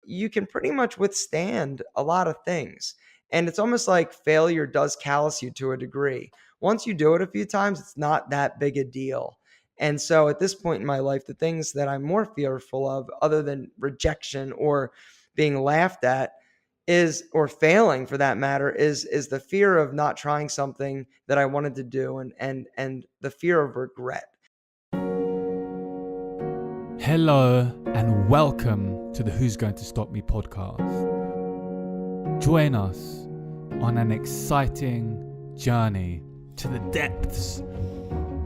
you can pretty much withstand a lot of things. And it's almost like failure does callous you to a degree. Once you do it a few times, it's not that big a deal. And so at this point in my life, the things that I'm more fearful of, other than rejection or being laughed at, is, or failing for that matter, is the fear of not trying something that I wanted to do, and the fear of regret. Hello and welcome to the Who's Going to Stop Me podcast. Join us on an exciting journey to the depths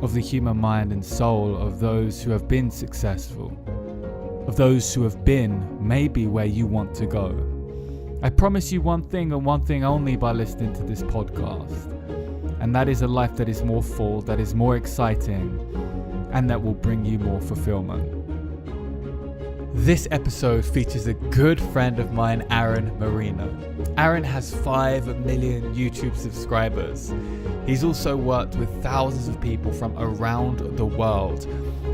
of the human mind and soul of those who have been successful, of those who have been maybe where you want to go. I promise you one thing and one thing only by listening to this podcast, and that is a life that is more full, that is more exciting, and that will bring you more fulfillment. This episode features a good friend of mine, Marino. Aaron has 5 million YouTube subscribers. He's also worked with thousands of people from around the world,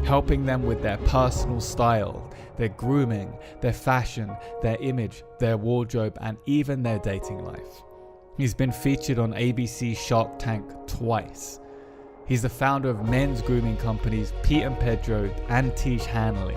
helping them with their personal style, their grooming, their fashion, their image, their wardrobe, and even their dating life. He's been featured on ABC Shark Tank twice. He's the founder of men's grooming companies Pete and Pedro and Tiege Hanley.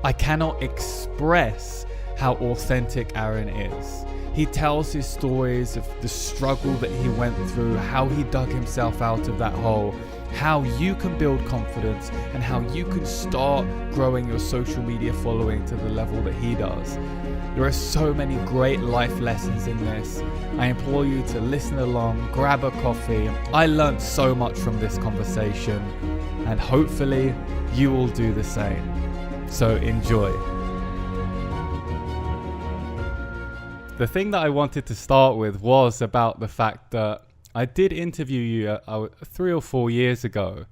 I cannot express how authentic Aaron is. He tells his stories of the struggle that he went through, how he dug himself out of that hole, how you can build confidence, and how you can start growing your social media following to the level that he does. There are so many great life lessons in this. I implore you to listen along, grab a coffee. I learned so much from this conversation, and hopefully you will do the same. So enjoy. The thing that I wanted to start with was about the fact that I did interview you 3 or 4 years ago.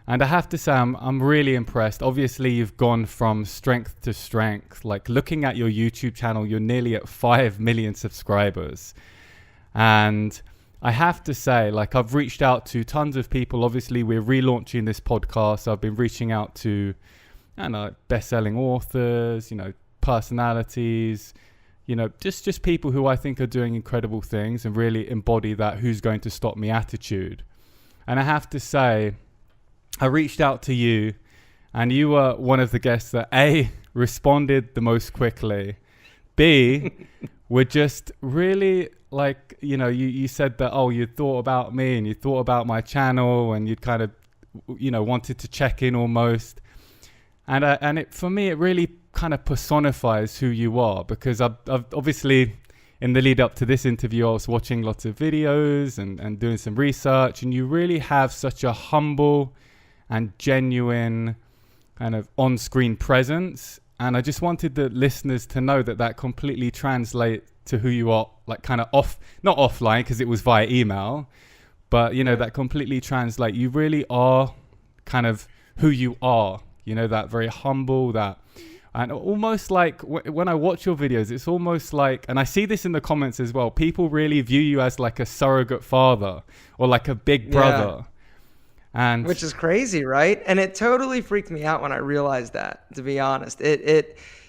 And I have to say, I'm really impressed. Obviously, you've gone from strength to strength. Like, looking at your YouTube channel, you're nearly at 5 million subscribers. And I have to say, like, I've reached out to tons of people. Obviously, we're relaunching this podcast. I've been reaching out to best-selling authors, personalities, just people who I think are doing incredible things and really embody that "who's going to stop me" attitude. And I have to say, I reached out to you, and you were one of the guests that A, responded the most quickly, B, were just really like, you said that, you thought about me and you thought about my channel, and you'd kind of, wanted to check in almost. And for me, it really kind of personifies who you are, because I've obviously, in the lead up to this interview, I was watching lots of videos and doing some research, and you really have such a humble and genuine kind of on-screen presence. And I just wanted the listeners to know that completely translates to who you are, like kind of not offline, because it was via email, but that completely translates. You really are kind of who you are. That very humble, and almost like when I watch your videos, it's almost like, and I see this in the comments as well, people really view you as like a surrogate father or like a big brother. And which is crazy, right? And it totally freaked me out when I realized that, to be honest. When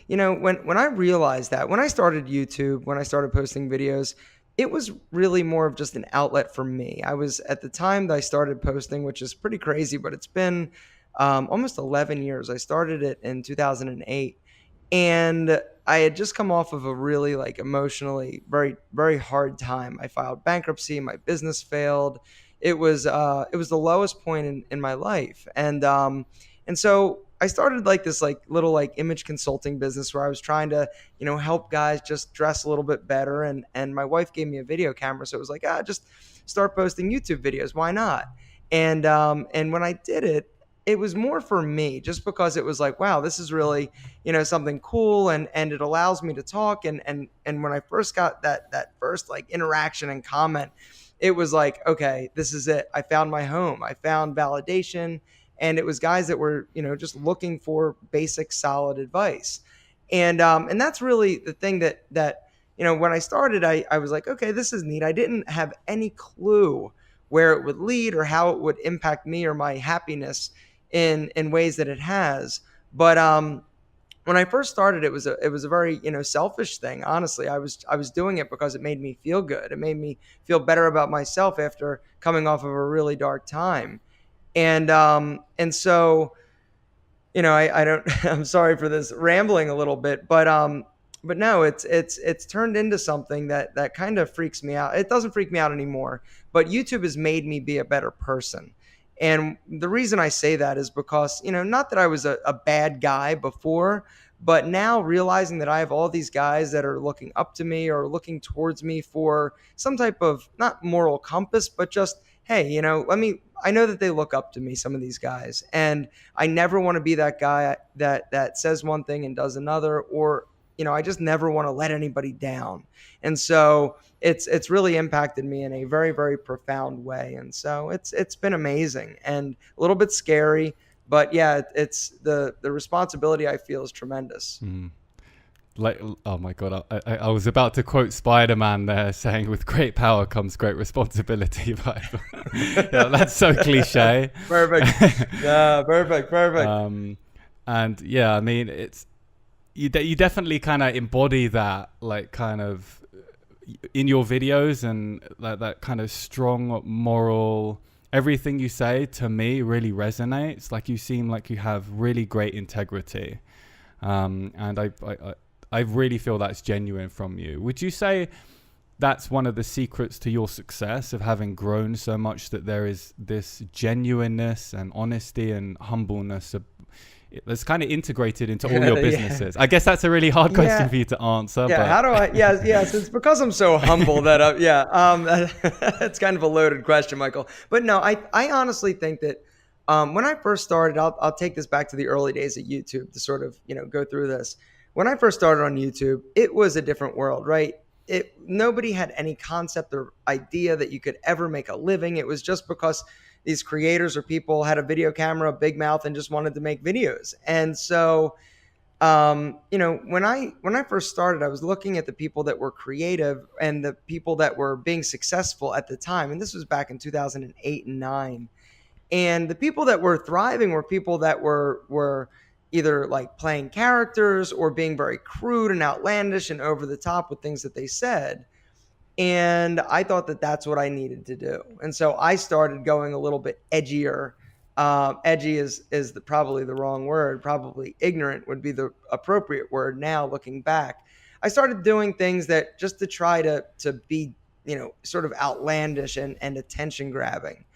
I realized that, when I started YouTube, when I started posting videos, it was really more of just an outlet for me. I was, at the time that I started posting, which is pretty crazy, but it's been almost 11 years. I started it in 2008, and I had just come off of a really emotionally very, very hard time. I filed bankruptcy. My business failed. It was the lowest point in my life. And so I started this little image consulting business where I was trying to, help guys just dress a little bit better. And my wife gave me a video camera. So it was like, just start posting YouTube videos. Why not? And when I did it, it was more for me, just because it was like, wow, this is really, something cool. And it allows me to talk. And when I first got that first interaction and comment, it was like, okay, this is it. I found my home. I found validation. And it was guys that were, just looking for basic, solid advice. And that's really the thing that when I started, I was like, okay, this is neat. I didn't have any clue where it would lead or how it would impact me or my happiness in ways that it has. But when I first started, it was a very, selfish thing. Honestly, I was doing it because it made me feel good. It made me feel better about myself after coming off of a really dark time. And so, I don't, I'm sorry for this rambling a little bit, but no, it's turned into something that kind of freaks me out. It doesn't freak me out anymore, but YouTube has made me be a better person. And the reason I say that is because, not that I was a bad guy before, but now realizing that I have all these guys that are looking up to me or looking towards me for some type of not moral compass, but just, hey, I know that they look up to me, some of these guys, and I never want to be that guy that says one thing and does another, or I just never want to let anybody down. And so it's really impacted me in a very, very profound way. And so it's been amazing and a little bit scary, but yeah, it's the responsibility I feel is tremendous. Like, oh my god, I was about to quote Spider-Man there, saying with great power comes great responsibility, but yeah, that's so cliche. Perfect. Yeah, perfect. And yeah, I mean, it's you definitely kind of embody that, like, kind of in your videos, and that kind of strong moral, everything you say to me really resonates. Like, you seem like you have really great integrity, and I really feel that's genuine from you. Would you say that's one of the secrets to your success, of having grown so much, that there is this genuineness and honesty and humbleness that's kind of integrated into all your businesses? Yeah. I guess that's a really hard question for you to answer. Yeah, but how do I? Yes, it's because I'm so humble that it's kind of a loaded question, Michael. But no, I honestly think that when I first started, I'll take this back to the early days of YouTube to sort of go through this. When I first started on YouTube, it was a different world, right? Nobody had any concept or idea that you could ever make a living. It was just because these creators or people had a video camera, a big mouth, and just wanted to make videos. And so, when I first started, I was looking at the people that were creative and the people that were being successful at the time. And this was back in 2008 and 9. And the people that were thriving were people that were either like playing characters or being very crude and outlandish and over the top with things that they said. And I thought that that's what I needed to do. And so I started going a little bit edgier. Edgy is probably the wrong word. Probably ignorant would be the appropriate word now, looking back. I started doing things that just to try to be, sort of outlandish and attention grabbing.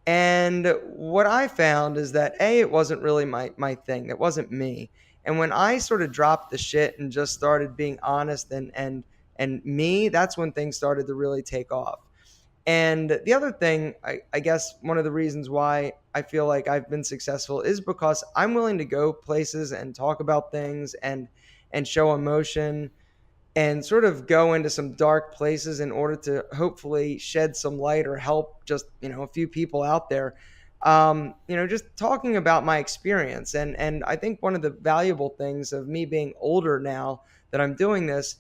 And what I found is that it wasn't really my thing. It wasn't me. And when I sort of dropped the shit and just started being honest and me, that's when things started to really take off. And the other thing, I guess one of the reasons why I feel like I've been successful is because I'm willing to go places and talk about things and show emotion and sort of go into some dark places in order to hopefully shed some light or help just, a few people out there. Just talking about my experience. And I think one of the valuable things of me being older now that I'm doing this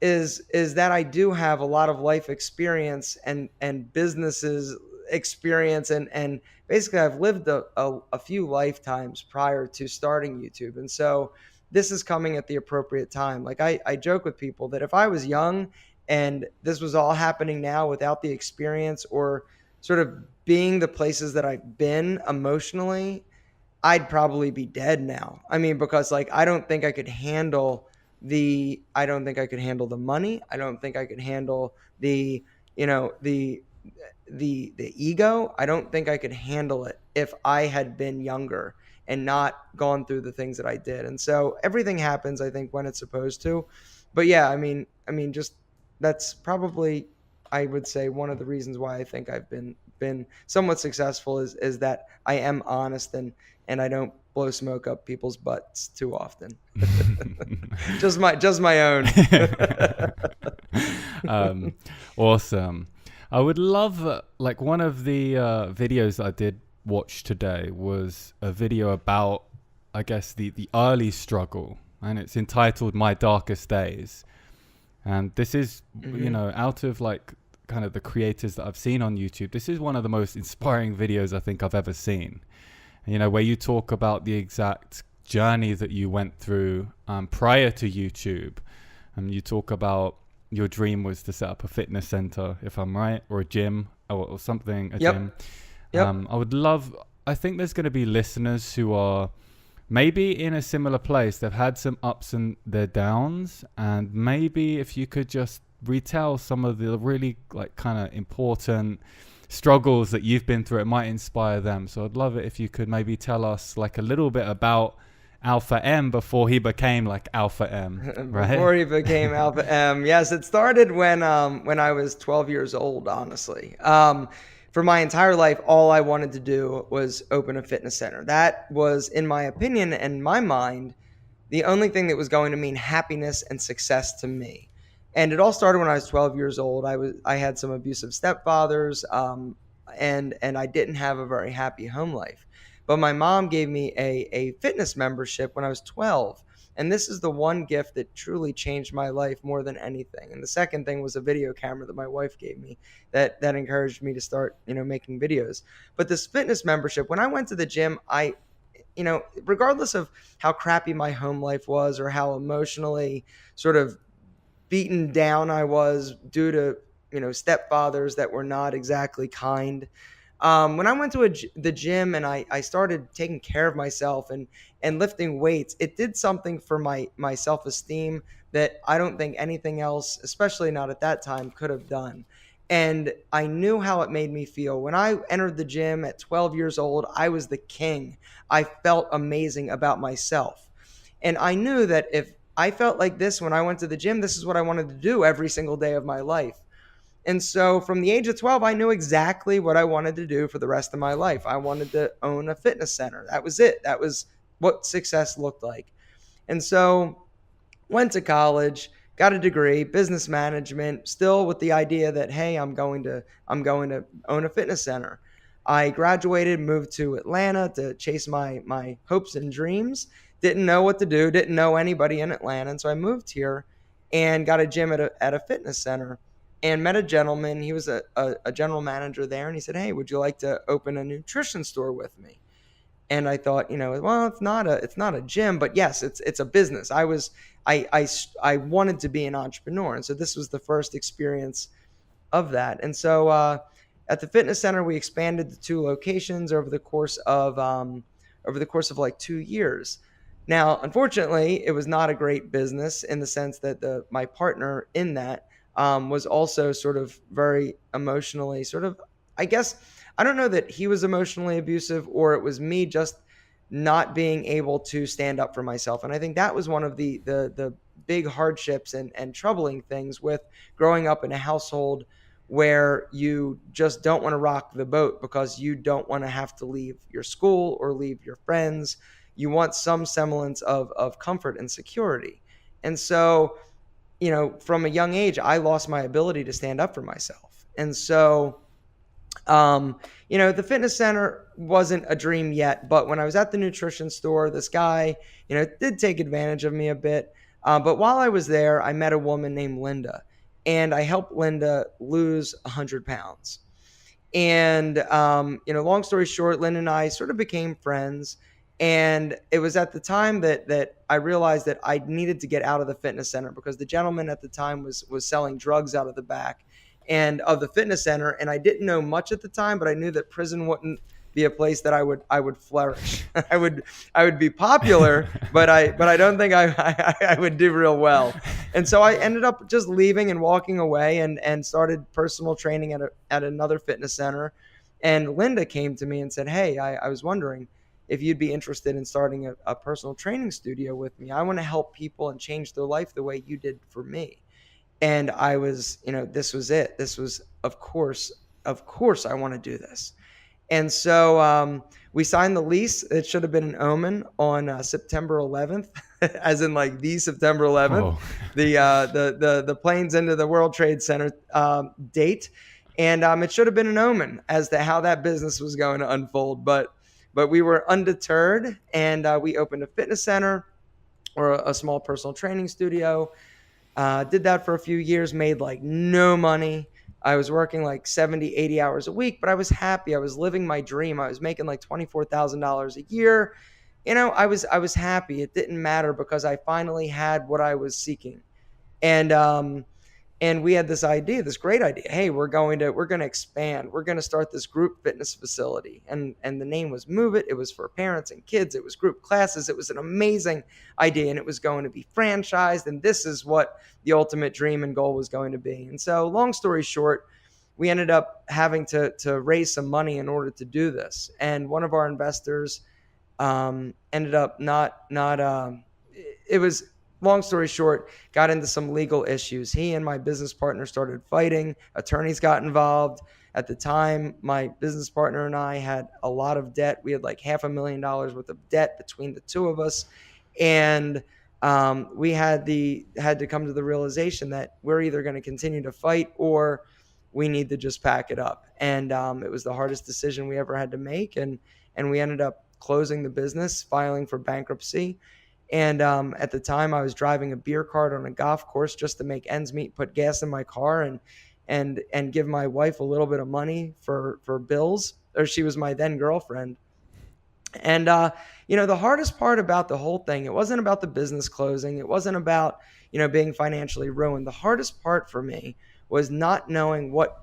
is that I do have a lot of life experience and businesses experience. And basically I've lived a few lifetimes prior to starting YouTube. And so this is coming at the appropriate time. Like I joke with people that if I was young and this was all happening now without the experience or sort of being the places that I've been emotionally, I'd probably be dead now. I mean, because like, I don't think I could handle the money. I don't think I could handle the ego. I don't think I could handle it if I had been younger and not gone through the things that I did. And so everything happens, I think, when it's supposed to. But yeah, I mean, just that's probably, I would say, one of the reasons why I think I've been somewhat successful is that I am honest and I don't blow smoke up people's butts too often. just my own. Awesome. I would love, like, one of the videos I did watch today was a video about, I guess, the early struggle, and it's entitled My Darkest Days. And this is, out of like kind of the creators that I've seen on YouTube, this is one of the most inspiring videos I think I've ever seen. Where you talk about the exact journey that you went through prior to YouTube. And you talk about your dream was to set up a fitness center, if I'm right, or a gym or something, a gym. Yep. I think there's going to be listeners who are maybe in a similar place. They've had some ups and their downs, and maybe if you could just retell some of the really like kind of important struggles that you've been through, it might inspire them. So I'd love it if you could maybe tell us like a little bit about AlphaM before he became like AlphaM, right? Before he became AlphaM. Yes, it started when I was 12 years old, honestly. For my entire life, all I wanted to do was open a fitness center. That was, in my opinion and my mind, the only thing that was going to mean happiness and success to me. And it all started when I was 12 years old. I had some abusive stepfathers, and I didn't have a very happy home life. But my mom gave me a fitness membership when I was 12. And this is the one gift that truly changed my life more than anything. And the second thing was a video camera that my wife gave me that encouraged me to start, making videos. But this fitness membership, when I went to the gym, regardless of how crappy my home life was or how emotionally sort of beaten down I was due to, stepfathers that were not exactly kind. When I went to the gym and I started taking care of myself and lifting weights, it did something for my self-esteem that I don't think anything else, especially not at that time, could have done. And I knew how it made me feel. When I entered the gym at 12 years old, I was the king. I felt amazing about myself. And I knew that if I felt like this when I went to the gym, this is what I wanted to do every single day of my life. And so from the age of 12, I knew exactly what I wanted to do for the rest of my life. I wanted to own a fitness center. That was it. That was what success looked like. And so went to college, got a degree, business management, still with the idea that, hey, I'm going to own a fitness center. I graduated, moved to Atlanta to chase my hopes and dreams. Didn't know what to do, didn't know anybody in Atlanta. And so I moved here and got a gym at a fitness center and met a gentleman. He was a general manager there. And he said, hey, would you like to open a nutrition store with me? And I thought, well, it's not a gym, but yes, it's a business. I wanted to be an entrepreneur. And so this was the first experience of that. And so at the fitness center, we expanded to 2 locations over the course of like 2 years. Now, unfortunately, it was not a great business in the sense that my partner in that was also sort of very emotionally I guess, I don't know that he was emotionally abusive or it was me just not being able to stand up for myself. And I think that was one of the big hardships and troubling things with growing up in a household where you just don't want to rock the boat because you don't want to have to leave your school or leave your friends. You want some semblance of comfort and security. And so, from a young age, I lost my ability to stand up for myself. And so, the fitness center wasn't a dream yet, but when I was at the nutrition store, this guy, did take advantage of me a bit. But while I was there, I met a woman named Linda, and I helped Linda lose 100 pounds. And, long story short, Linda and I sort of became friends. And it was at the time that I realized that I needed to get out of the fitness center because the gentleman at the time was selling drugs out of the back and of the fitness center. And I didn't know much at the time, but I knew that prison wouldn't be a place that I would flourish. I would be popular, but I don't think I would do real well. And so I ended up just leaving and walking away and started personal training at another fitness center. And Linda came to me and said, hey, I was wondering if you'd be interested in starting a personal training studio with me. I want to help people and change their life the way you did for me. And I was, this was it. This was, of course, I want to do this. And so we signed the lease. It should have been an omen on September 11th, as in like the September 11th, the planes into the World Trade Center date. And it should have been an omen as to how that business was going to unfold. But we were undeterred, and we opened a fitness center or a small personal training studio. Did that for a few years, made like no money. I was working like 70, 80 hours a week, but I was happy. I was living my dream. I was making like $24,000 a year. I was happy. It didn't matter because I finally had what I was seeking. And we had this idea, this great idea. Hey, we're going to expand. We're going to start this group fitness facility. And the name was Move It. It was for parents and kids. It was group classes. It was an amazing idea, and it was going to be franchised, and this is what the ultimate dream and goal was going to be. And so, long story short, we ended up having to raise some money in order to do this. And one of our investors ended up not it was, long story short, got into some legal issues. He and my business partner started fighting. Attorneys got involved. At the time, my business partner and I had a lot of debt. We had like $500,000 worth of debt between the two of us. And we had to come to the realization that we're either going to continue to fight or we need to just pack it up. And it was the hardest decision we ever had to make. And we ended up closing the business, filing for bankruptcy. And at the time, I was driving a beer cart on a golf course just to make ends meet, put gas in my car, and give my wife a little bit of money for bills. Or she was my then girlfriend. And the hardest part about the whole thing, it wasn't about the business closing. It wasn't about being financially ruined. The hardest part for me was not knowing what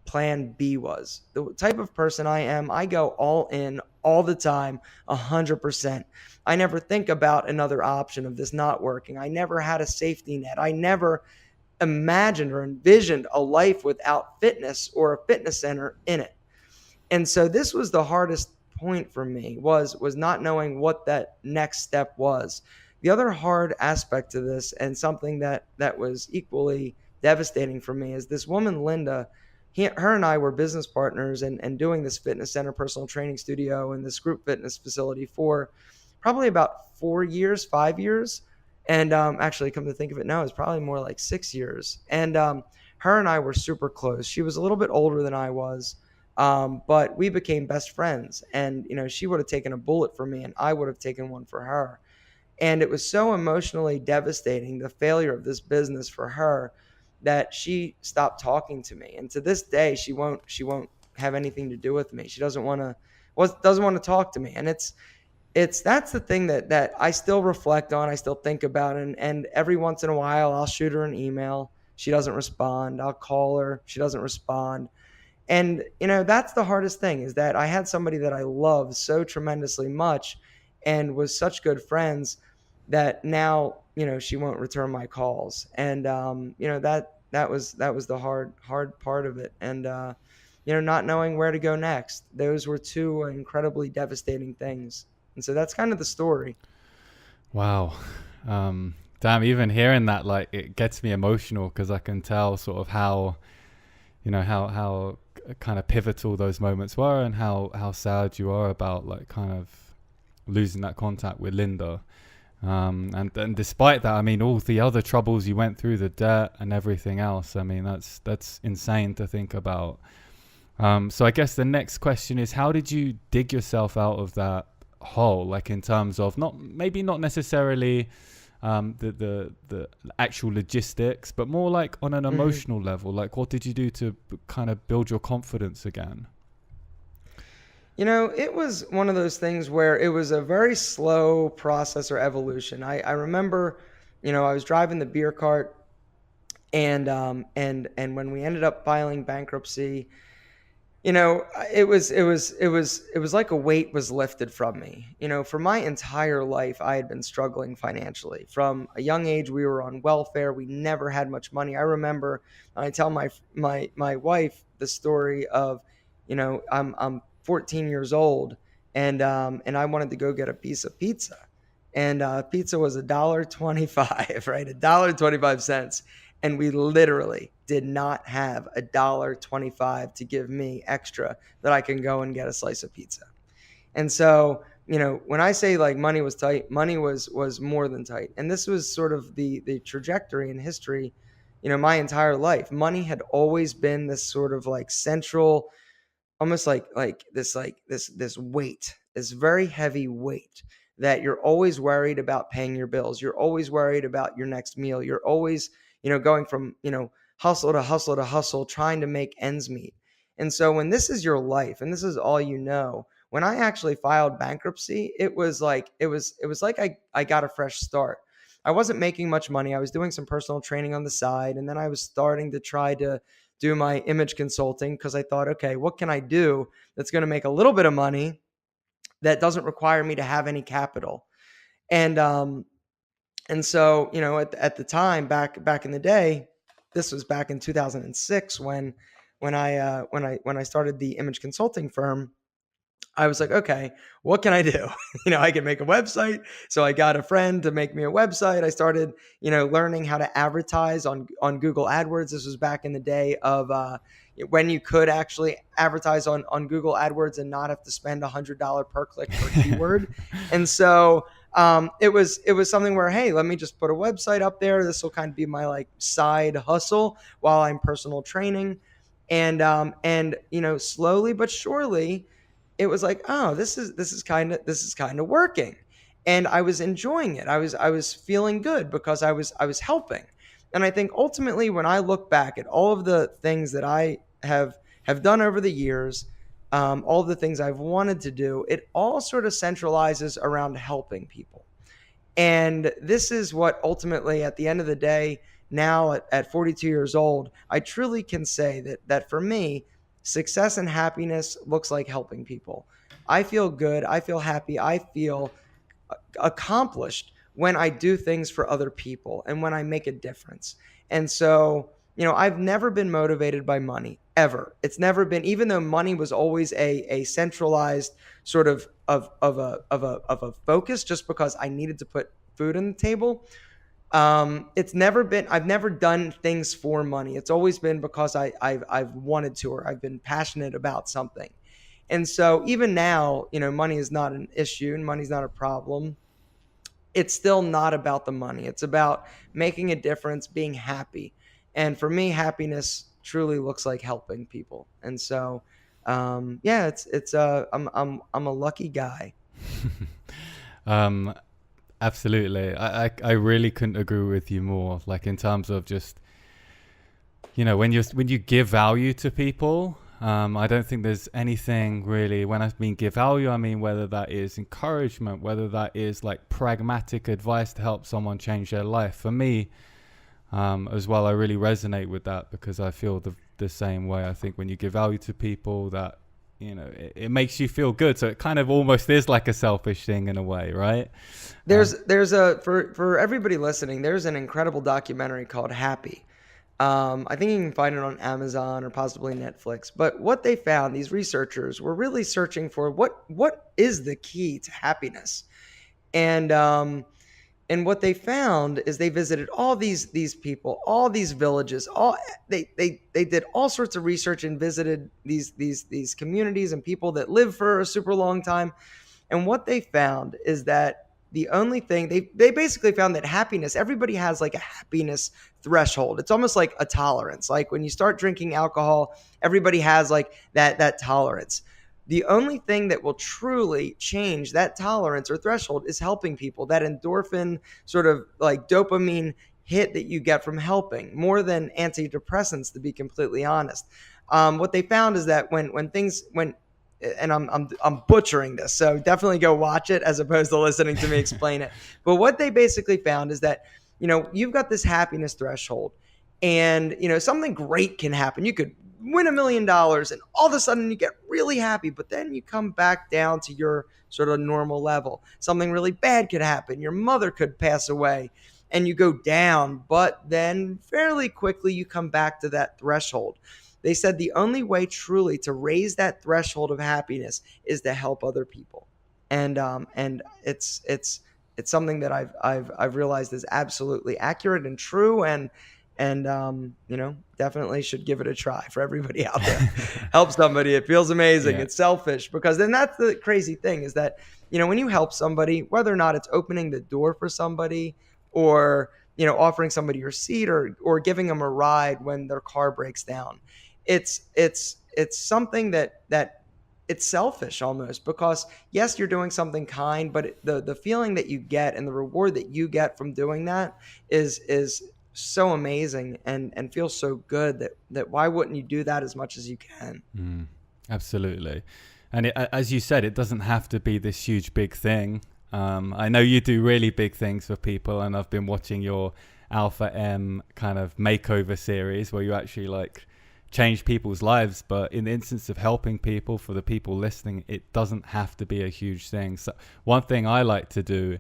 plan B was. The type of person I am, I go all in all the time, 100%. I never think about another option of this not working. I never had a safety net. I never imagined or envisioned a life without fitness or a fitness center in it. And so this was the hardest point for me, was not knowing what that next step was. The other hard aspect to this, and something that was equally devastating for me, is this woman Linda. Her and I were business partners and doing this fitness center, personal training studio, and this group fitness facility for probably about 4 years, 5 years. And actually, come to think of it now, it's probably more like 6 years. And her and I were super close. She was a little bit older than I was, but we became best friends. And she would have taken a bullet for me, and I would have taken one for her. And it was so emotionally devastating, the failure of this business for her, that she stopped talking to me. And to this day, she won't have anything to do with me. She doesn't want to talk to me. And that's the thing that I still reflect on, I still think about. And every once in a while I'll shoot her an email. She doesn't respond. I'll call her. She doesn't respond. And that's the hardest thing, is that I had somebody that I loved so tremendously much and was such good friends, that now she won't return my calls. And that was the hard part of it. And not knowing where to go next, those were two incredibly devastating things. And so that's kind of the story. Wow. Damn, even hearing that, like, it gets me emotional, because I can tell sort of how how kind of pivotal those moments were, and how sad you are about, like, kind of losing that contact with Linda. And despite that, I mean, all the other troubles you went through, the debt and everything else, I mean, that's insane to think about. So I guess the next question is, how did you dig yourself out of that hole? Like, in terms of not necessarily the actual logistics, but more like on an emotional level. Like, what did you do to kind of build your confidence again? It was one of those things where it was a very slow process or evolution. I remember, I was driving the beer cart, and when we ended up filing bankruptcy, it was like a weight was lifted from me. For my entire life, I had been struggling financially. From a young age, we were on welfare. We never had much money. I remember, I tell my wife the story of, I'm 14 years old, and I wanted to go get a piece of pizza, and pizza was $1.25, right? $1.25, and we literally did not have $1.25 to give me extra that I can go and get a slice of pizza. And so, when I say like money was tight, money was more than tight. And this was sort of the trajectory in history, my entire life. Money had always been this sort of like central, almost like this weight, this very heavy weight, that you're always worried about paying your bills. You're always worried about your next meal. You're always, going from, hustle to hustle to hustle, trying to make ends meet. And so when this is your life and this is all when I actually filed bankruptcy, it was like I got a fresh start. I wasn't making much money. I was doing some personal training on the side, and then I was starting to try to do my image consulting because I thought, okay, what can I do that's going to make a little bit of money that doesn't require me to have any capital? And so, at the time, back in the day, this was back in 2006 when I started the image consulting firm. I was like, okay, what can I do? I can make a website. So I got a friend to make me a website. I started, learning how to advertise on Google AdWords. This was back in the day of when you could actually advertise on Google AdWords and not have to spend $100 per click per keyword. And so it was something where, hey, let me just put a website up there. This will kind of be my like side hustle while I'm personal training, and slowly but surely it was like, oh, this is kind of working, and I was enjoying it. I was feeling good because I was helping. And I think ultimately, when I look back at all of the things that I have done over the years, all of the things I've wanted to do, it all sort of centralizes around helping people. And this is what ultimately, at the end of the day, now at 42 years old, I truly can say that for me, success and happiness looks like helping people. I feel good. I feel happy. I feel accomplished when I do things for other people and when I make a difference. And so, I've never been motivated by money ever. It's never been, even though money was always a centralized sort of a focus, just because I needed to put food on the table. It's never been. I've never done things for money. It's always been because I've wanted to, or I've been passionate about something. And so even now, money is not an issue and money's not a problem. It's still not about the money. It's about making a difference, being happy. And for me, happiness truly looks like helping people. And so, yeah, I'm a lucky guy. um, Absolutely. I really couldn't agree with you more. Like in terms of just, when you give value to people, I don't think there's anything really, when I mean give value, I mean whether that is encouragement, whether that is like pragmatic advice to help someone change their life. For me, as well, I really resonate with that because I feel the same way. I think when you give value to people, that it makes you feel good, so it kind of almost is like a selfish thing in a way, right? There's a for everybody listening, there's an incredible documentary called Happy. I think you can find it on Amazon or possibly Netflix. But what they found, these researchers were really searching for what is the key to happiness. And and what they found is they visited all these people, all these villages, they did all sorts of research and visited these communities and people that live for a super long time. And what they found is that the only thing they basically found that happiness, everybody has like a happiness threshold. It's almost like a tolerance. Like when you start drinking alcohol, everybody has like that tolerance. The only thing that will truly change that tolerance or threshold is helping people. That endorphin sort of like dopamine hit that you get from helping, more than antidepressants, to be completely honest. What they found is that when things when and I'm butchering this, so definitely go watch it as opposed to listening to me explain it. But what they basically found is that you've got this happiness threshold, and something great can happen. You could win $1 million, and all of a sudden you get really happy, but then you come back down to your sort of normal level. Something really bad could happen. Your mother could pass away, and you go down, but then fairly quickly you come back to that threshold. They said the only way truly to raise that threshold of happiness is to help other people, and it's something that I've realized is absolutely accurate and true, and definitely should give it a try for everybody out there. Help somebody. It feels amazing. Yeah. It's selfish, because then that's the crazy thing, is that when you help somebody, whether or not it's opening the door for somebody, or offering somebody your seat, or giving them a ride when their car breaks down, it's something that it's selfish almost, because yes, you're doing something kind, but the feeling that you get and the reward that you get from doing that is so amazing, and feels so good, that why wouldn't you do that as much as you can? Absolutely. And as you said, it doesn't have to be this huge big thing. I know you do really big things for people, and I've been watching your AlphaM kind of makeover series where you actually like change people's lives. But in the instance of helping people, for the people listening, it doesn't have to be a huge thing. So one thing I like to do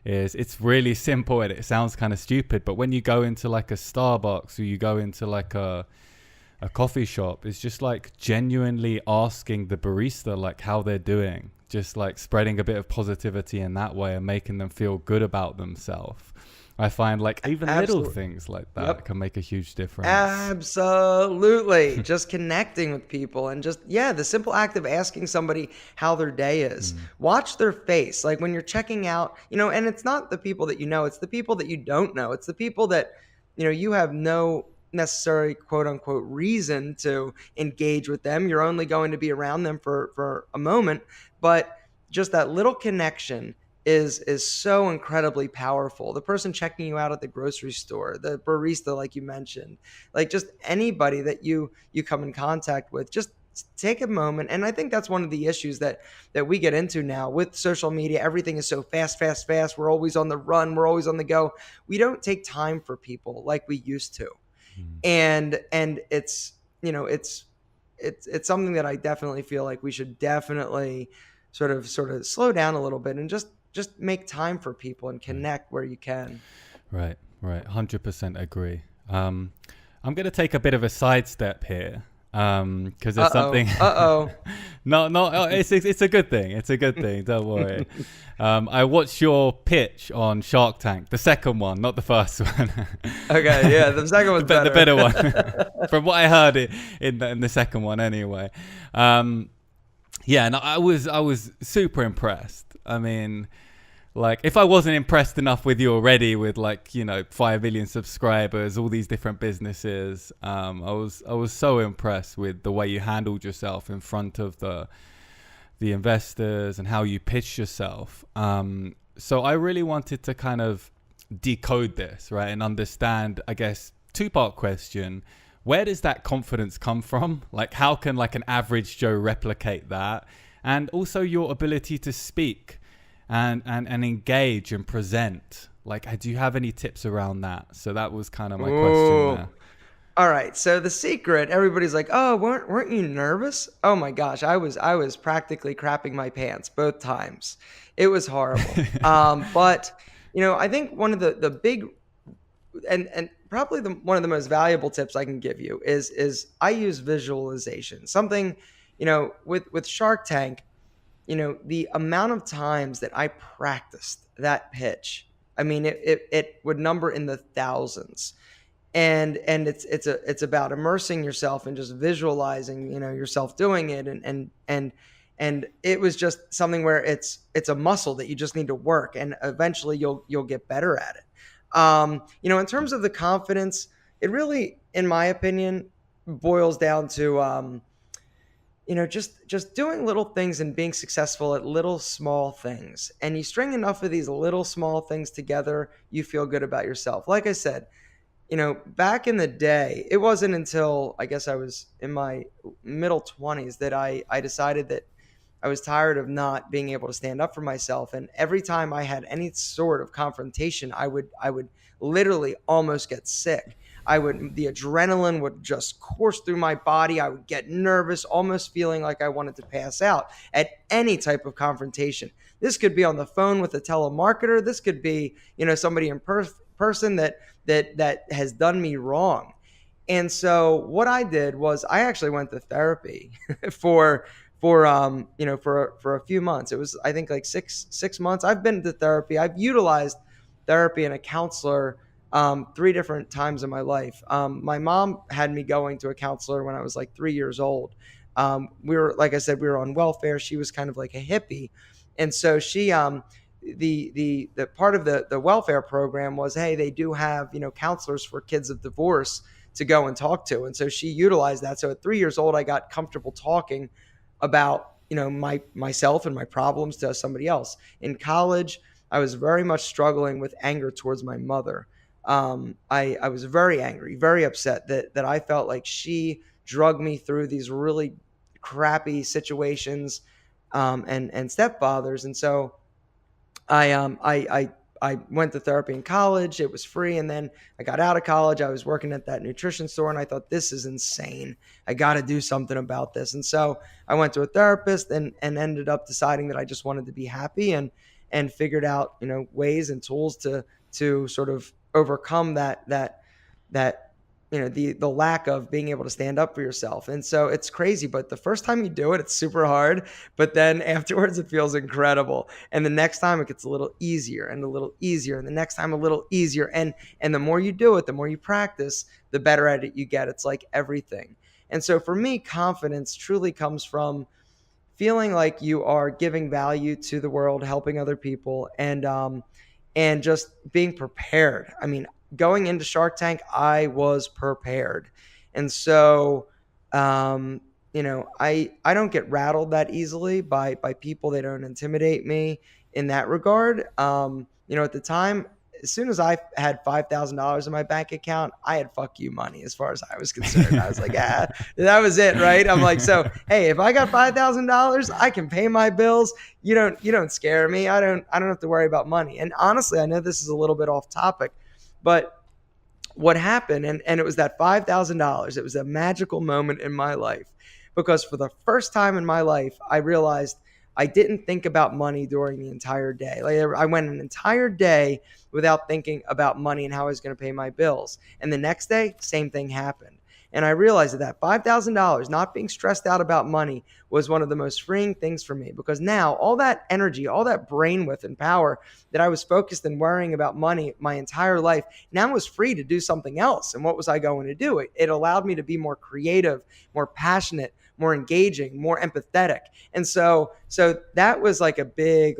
is, it's really simple and it sounds kind of stupid, but when you go into like a Starbucks or you go into like a coffee shop, it's just like genuinely asking the barista like how they're doing, just like spreading a bit of positivity in that way and making them feel good about themselves. I find like even little things like that can make a huge difference. Absolutely. Just connecting with people, and just, the simple act of asking somebody how their day is. Watch their face. Like when you're checking out, and it's not the people that you know, it's the people that you don't know. It's the people that, you have no necessary quote unquote reason to engage with them. You're only going to be around them for a moment, but just that little connection is so incredibly powerful. The person checking you out at the grocery store, the barista, like you mentioned, like just anybody that you come in contact with, just take a moment. And I think that's one of the issues that we get into now with social media. Everything is so fast. We're always on the run. We're always on the go. We don't take time for people like we used to. And it's, it's something that I definitely feel like we should definitely sort of slow down a little bit and just make time for people and connect where you can. Right. 100% agree. I'm going to take a bit of a sidestep here. Because there's something. No, it's a good thing. It's a good thing. Don't worry. I watched your pitch on Shark Tank, the second one, not the first one. Okay, yeah, the second one's better. The better one, from what I heard in the second one, anyway. And I was super impressed. I mean, like, if I wasn't impressed enough with you already, with 5 million subscribers, all these different businesses, I was so impressed with the way you handled yourself in front of the investors and how you pitched yourself. So I really wanted to kind of decode this, right, and understand, I guess, two-part question. Where does that confidence come from? Like, how can an average Joe replicate that? And also your ability to speak and engage and present. Like, do you have any tips around that? So that was kind of my question there. All right. So the secret, everybody's like, oh, weren't you nervous? Oh my gosh. I was practically crapping my pants both times. It was horrible. But I think one of the big, and probably one of the most valuable tips I can give you is I use visualization. Something, with Shark Tank, the amount of times that I practiced that pitch, I mean, it would number in the thousands. And it's about immersing yourself and just visualizing, yourself doing it. And it was just something where it's a muscle that you just need to work, and eventually you'll get better at it. In terms of the confidence, it really, in my opinion, boils down to, just doing little things and being successful at little small things. And you string enough of these little small things together, you feel good about yourself. Like I said, back in the day, it wasn't until I guess I was in my middle 20s that I decided that I was tired of not being able to stand up for myself. And every time I had any sort of confrontation, I would literally almost get sick. The adrenaline would just course through my body. I would get nervous, almost feeling like I wanted to pass out at any type of confrontation. This could be on the phone with a telemarketer. This could be, somebody in person that has done me wrong. And so what I did was I actually went to therapy for a few months. It was, I think, like six months. I've been to therapy. I've utilized therapy and a counselor 3 different times in my life. My mom had me going to a counselor when I was like 3 years old. Like I said, we were on welfare. She was kind of like a hippie. And so she, the part of the welfare program was, hey, they do have, counselors for kids of divorce to go and talk to. And so she utilized that. So at 3 years old, I got comfortable talking about, myself and my problems to somebody else. In college, I was very much struggling with anger towards my mother. I was very angry, very upset that I felt like she drugged me through these really crappy situations, and stepfathers. And so I went to therapy in college. It was free. And then I got out of college. I was working at that nutrition store, and I thought, this is insane. I got to do something about this. And so I went to a therapist, and ended up deciding that I just wanted to be happy, and figured out, ways and tools to sort of overcome that the lack of being able to stand up for yourself. And so it's crazy, but the first time you do it, it's super hard, but then afterwards it feels incredible. And the next time it gets a little easier, and a little easier, and the next time a little easier. And the more you do it, the more you practice, the better at it you get. It's like everything. And so for me, confidence truly comes from feeling like you are giving value to the world, helping other people, and just being prepared. I mean, going into Shark Tank, I was prepared. And so, I don't get rattled that easily by people. They don't intimidate me in that regard. At the time, as soon as I had $5,000 in my bank account, I had fuck you money as far as I was concerned. I was like, that was it, right? I'm like, so, hey, if I got $5,000, I can pay my bills. You don't scare me. I don't have to worry about money. And honestly, I know this is a little bit off topic, but what happened, and it was that $5,000, it was a magical moment in my life, because for the first time in my life, I realized I didn't think about money during the entire day. Like, I went an entire day without thinking about money and how I was going to pay my bills. And the next day, same thing happened. And I realized that $5,000, not being stressed out about money, was one of the most freeing things for me, because now all that energy, all that brainwidth and power that I was focused in worrying about money my entire life, now was free to do something else. And what was I going to do? It allowed me to be more creative, more passionate, more engaging, more empathetic. And so that was like a big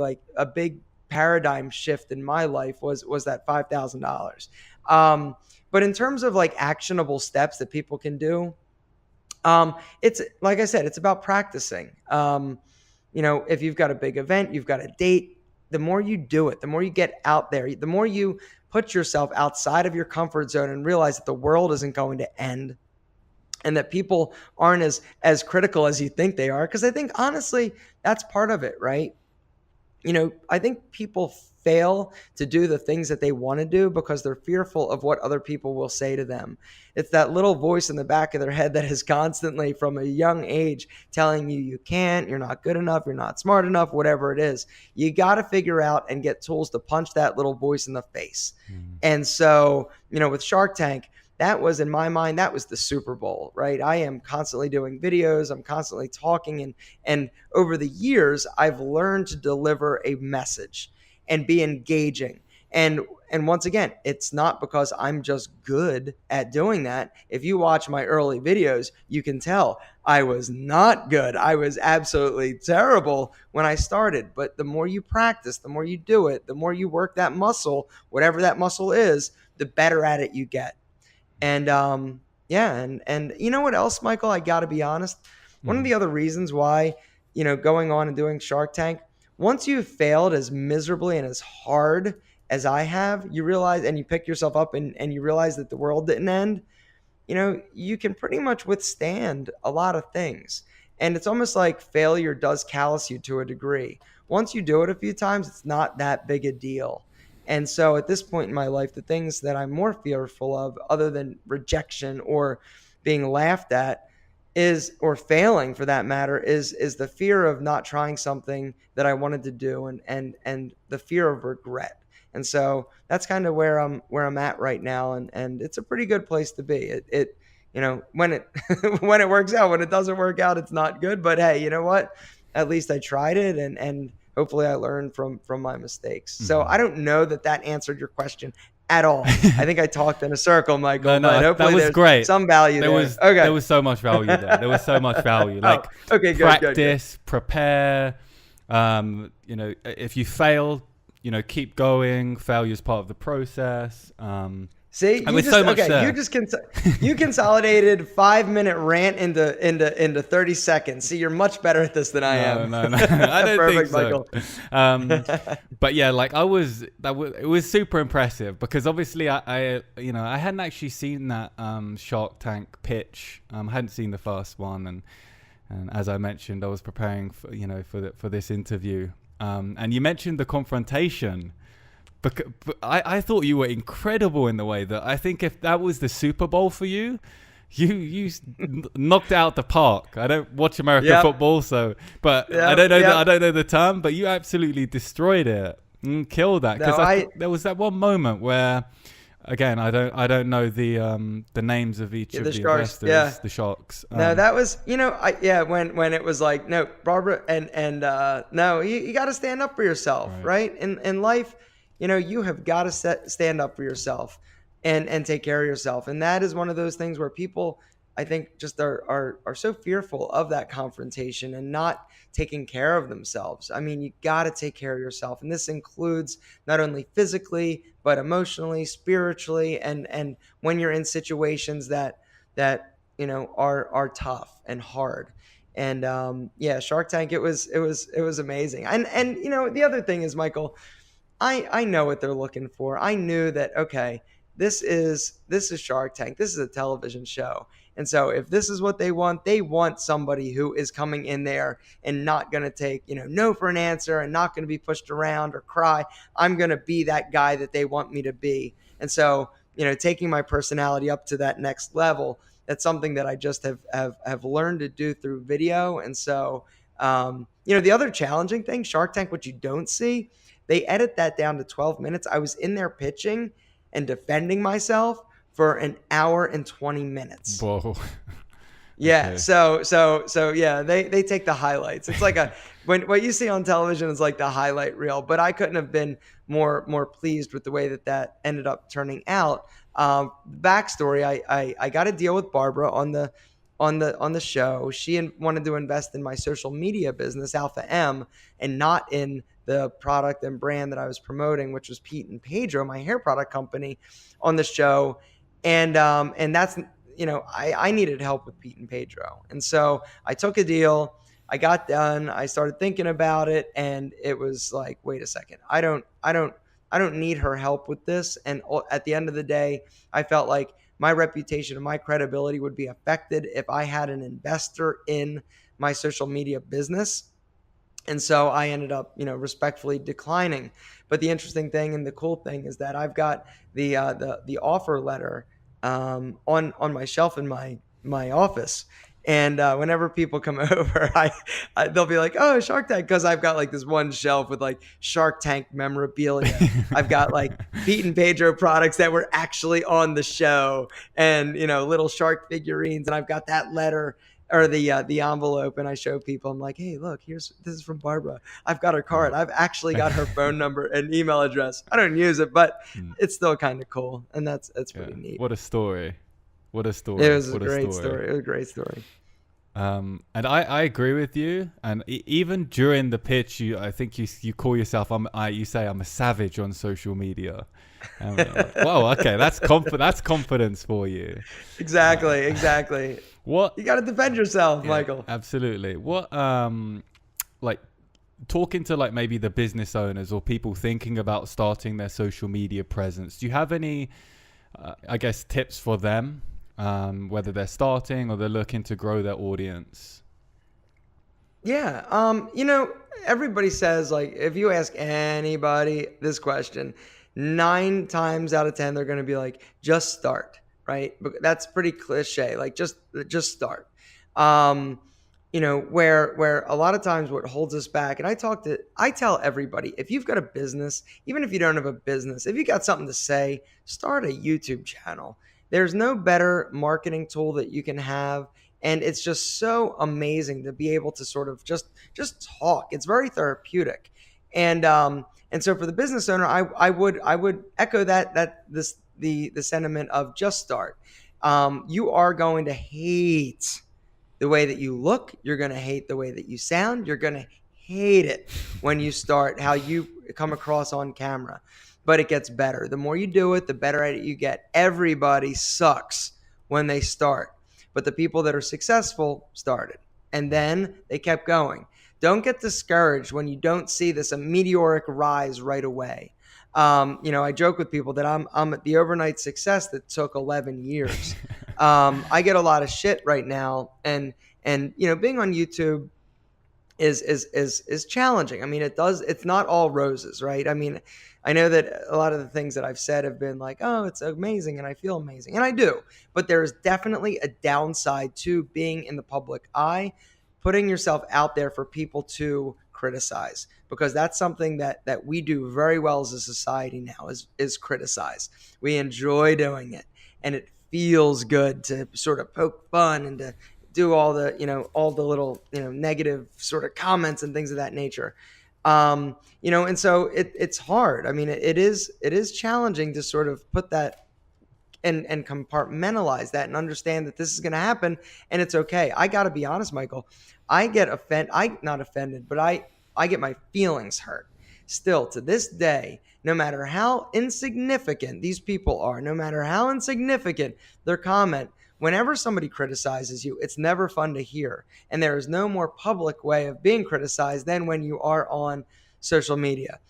paradigm shift in my life, was that $5,000. But in terms of like actionable steps that people can do, it's like I said, it's about practicing. If you've got a big event, you've got a date, the more you do it, the more you get out there, the more you put yourself outside of your comfort zone and realize that the world isn't going to end, and that people aren't as critical as you think they are. Because I think, honestly, that's part of it, right? I think people fail to do the things that they want to do because they're fearful of what other people will say to them. It's that little voice in the back of their head that is constantly, from a young age, telling you you can't, you're not good enough, you're not smart enough, whatever it is. You got to figure out and get tools to punch that little voice in the face. And so, with Shark Tank, that was, in my mind, that was the Super Bowl, right? I am constantly doing videos. I'm constantly talking. And over the years, I've learned to deliver a message and be engaging. And once again, it's not because I'm just good at doing that. If you watch my early videos, you can tell I was not good. I was absolutely terrible when I started. But the more you practice, the more you do it, the more you work that muscle, whatever that muscle is, the better at it you get. And and you know what else, Michael? I got to be honest. One of the other reasons why, going on and doing Shark Tank, once you've failed as miserably and as hard as I have, you realize, and you pick yourself up and you realize that the world didn't end, you can pretty much withstand a lot of things. And it's almost like failure does callous you to a degree. Once you do it a few times, it's not that big a deal. And so at this point in my life, the things that I'm more fearful of, other than rejection or being laughed at, or failing for that matter, is the fear of not trying something that I wanted to do, and the fear of regret. And so that's kind of where I'm at right now, and it's a pretty good place to be. It when it when it works out. When it doesn't work out, it's not good. But hey, you know what? At least I tried it, and hopefully I learned from my mistakes. So I don't know that answered your question at all. I think I talked in a circle, Michael. No, but hopefully that was there's great. Some value there. There was so much value there. There was so much value. Like, okay, practice, good. Prepare. If you fail, keep going. Failure is part of the process. See, you consolidated 5-minute rant into 30 seconds. See, you're much better at this than I am. No, I don't Perfect, think so. But yeah, like it was super impressive, because obviously I hadn't actually seen that Shark Tank pitch. I hadn't seen the first one, and And as I mentioned, I was preparing for this interview. And you mentioned the confrontation. But I thought you were incredible in the way that I think if that was the Super Bowl for you, you knocked out the park. I don't watch American football, but I don't know I don't know the term, but you absolutely destroyed it and killed that. Because there was that one moment where, again, I don't know the names of each of the sharks, investors, the sharks. No, that was when it was like, no, Barbara, and no, you got to stand up for yourself, right? In life, you have got to stand up for yourself and take care of yourself. And that is one of those things where people, I think, just are so fearful of that confrontation and not taking care of themselves. I mean, you got to take care of yourself. And this includes not only physically, but emotionally, spiritually, and when you're in situations that are tough and hard. And Shark Tank, it was amazing. And the other thing is, Michael, I know what they're looking for. I knew that, okay, this is Shark Tank. This is a television show. And so if this is what they want somebody who is coming in there and not going to take, no for an answer and not going to be pushed around or cry. I'm going to be that guy that they want me to be. And so, taking my personality up to that next level, that's something that I just have learned to do through video. And so, the other challenging thing, Shark Tank, what you don't see, they edit that down to 12 minutes. I was in there pitching and defending myself for an hour and 20 minutes. Whoa. Yeah. Okay. So yeah, they take the highlights. It's like what you see on television is like the highlight reel, but I couldn't have been more pleased with the way that ended up turning out. Backstory, I got a deal with Barbara on the show. She wanted to invest in my social media business, AlphaM, and not in the product and brand that I was promoting, which was Pete and Pedro, my hair product company, on the show. And that's, I needed help with Pete and Pedro. And so I took a deal, I got done, I started thinking about it, and it was like, wait a second, I don't need her help with this. And at the end of the day, I felt like my reputation and my credibility would be affected if I had an investor in my social media business. And so I ended up, respectfully declining. But the interesting thing and the cool thing is that I've got the offer letter on my shelf in my office. And whenever people come over, they'll be like, "Oh, Shark Tank," because I've got like this one shelf with like Shark Tank memorabilia. I've got like Pete and Pedro products that were actually on the show, and little shark figurines. And I've got that letter or the envelope, and I show people. I'm like, "Hey, look, this is from Barbara. I've got her card. I've actually got her phone number and email address. I don't use it, but it's still kind of cool, and that's pretty neat." What a story! What a story! It was a great story. It was a great story. And I agree with you. And even during the pitch, I think you call yourself you say I'm a savage on social media. Well, okay, that's confidence for you. Exactly. What you got to defend yourself, Michael? Absolutely. What like talking to like maybe the business owners or people thinking about starting their social media presence. Do you have any I guess tips for them? Whether they're starting or they're looking to grow their audience? Yeah. Everybody says, like, if you ask anybody this question, 9 times out of 10, they're going to be like, just start, right? But that's pretty cliche. Like, just start. Where a lot of times what holds us back, and I tell everybody, if you've got a business, even if you don't have a business, if you got something to say, start a YouTube channel. There's no better marketing tool that you can have. And it's just so amazing to be able to sort of just talk. It's very therapeutic. And so for the business owner, I would echo the sentiment of just start. You are going to hate the way that you look. You're going to hate the way that you sound. You're going to hate it when you start, how you come across on camera. But it gets better. The more you do it, the better at it you get. Everybody sucks when they start. But the people that are successful started. And then they kept going. Don't get discouraged when you don't see this meteoric rise right away. I joke with people that I'm at the overnight success that took 11 years. I get a lot of shit right now. And And, being on YouTube is challenging. I mean, it's not all roses, right? I mean, I know that a lot of the things that I've said have been like, oh, it's amazing and I feel amazing. And I do, but there is definitely a downside to being in the public eye, putting yourself out there for people to criticize, because that's something that we do very well as a society now is criticize. We enjoy doing it, and it feels good to sort of poke fun and to do all the little, negative sort of comments and things of that nature. And so it's hard. I mean, it is challenging to sort of put that and compartmentalize that and understand that this is going to happen and it's okay. I got to be honest, Michael. Not offended, but I get my feelings hurt still to this day, no matter how insignificant these people are, no matter how insignificant their comment. Whenever somebody criticizes you, it's never fun to hear. And there is no more public way of being criticized than when you are on social media.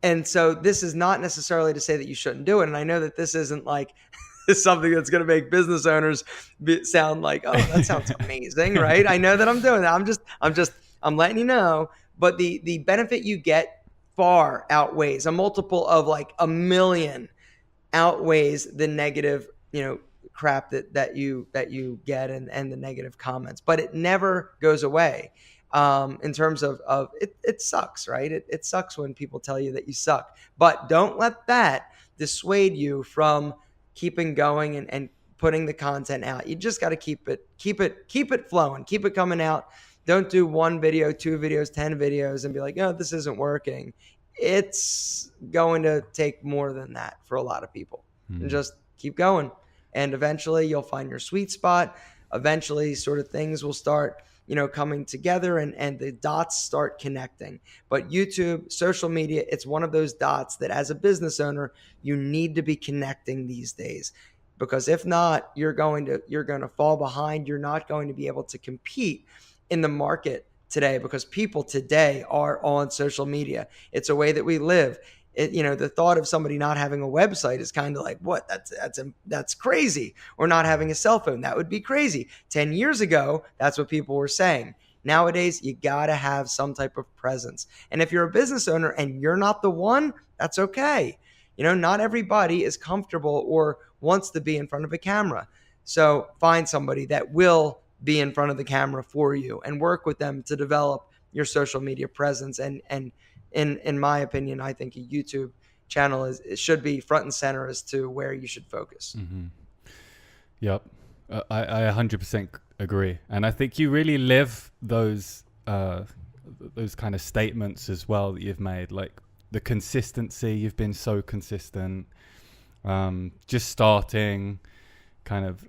And so this is not necessarily to say that you shouldn't do it. And I know that this isn't like something that's going to make business owners sound like, oh, that sounds amazing, right? I know that I'm doing that. I'm letting you know. But the benefit you get far outweighs, a multiple of like a million outweighs the negative, crap that you get and the negative comments. But it never goes away. In terms of it sucks, right? It sucks when people tell you that you suck, but don't let that dissuade you from keeping going and putting the content out. You just got to keep it flowing, keep it coming out. Don't do one video, 2 videos, 10 videos and be like, oh, this isn't working. It's going to take more than that for a lot of people. And just keep going. And eventually you'll find your sweet spot. Eventually sort of things will start, coming together and the dots start connecting. But YouTube, social media, it's one of those dots that as a business owner, you need to be connecting these days. Because if not, you're going to fall behind. You're not going to be able to compete in the market today, because people today are on social media. It's a way that we live. The thought of somebody not having a website is kind of like, what? That's crazy. Or not having a cell phone. That would be crazy. 10 years ago, that's what people were saying. Nowadays, you got to have some type of presence. And if you're a business owner and you're not the one, that's okay. Not everybody is comfortable or wants to be in front of a camera. So find somebody that will be in front of the camera for you and work with them to develop your social media presence. And in my opinion, I think a YouTube channel it should be front and center as to where you should focus. Mm-hmm. Yep. I 100% agree. And I think you really live those kind of statements as well that you've made, like the consistency. You've been so consistent, just starting kind of,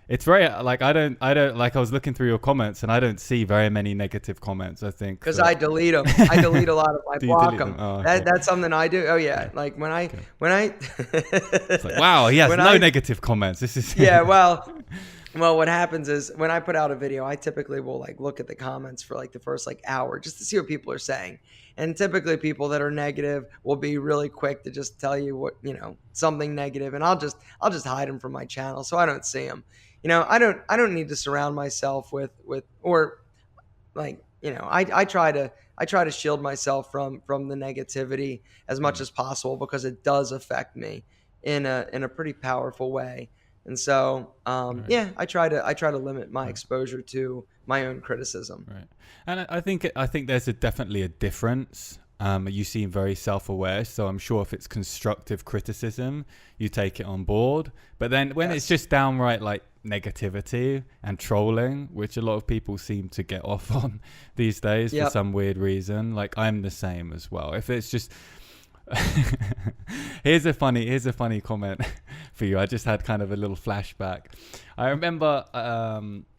it's very like, I don't like, I was looking through your comments and I don't see very many negative comments, I think. Because I delete them. I delete a lot of I block them. Oh, okay. That's something I do. Oh yeah. Okay. Like when I it's like, wow, he has no negative comments. This is yeah, well, what happens is when I put out a video, I typically will like look at the comments for like the first like hour just to see what people are saying. And typically people that are negative will be really quick to just tell you what, something negative, and I'll just hide them from my channel so I don't see them. I don't need to surround myself with or like, I try to shield myself from the negativity as much as possible, because it does affect me in a pretty powerful way. And so, right. Yeah, I try to limit my exposure to my own criticism. Right. And I think there's definitely a difference. You seem very self-aware, so I'm sure if it's constructive criticism, you take it on board. But then when it's just downright like negativity and trolling, which a lot of people seem to get off on these days for some weird reason, like I'm the same as well. If it's just here's a funny comment for you. I just had kind of a little flashback. I remember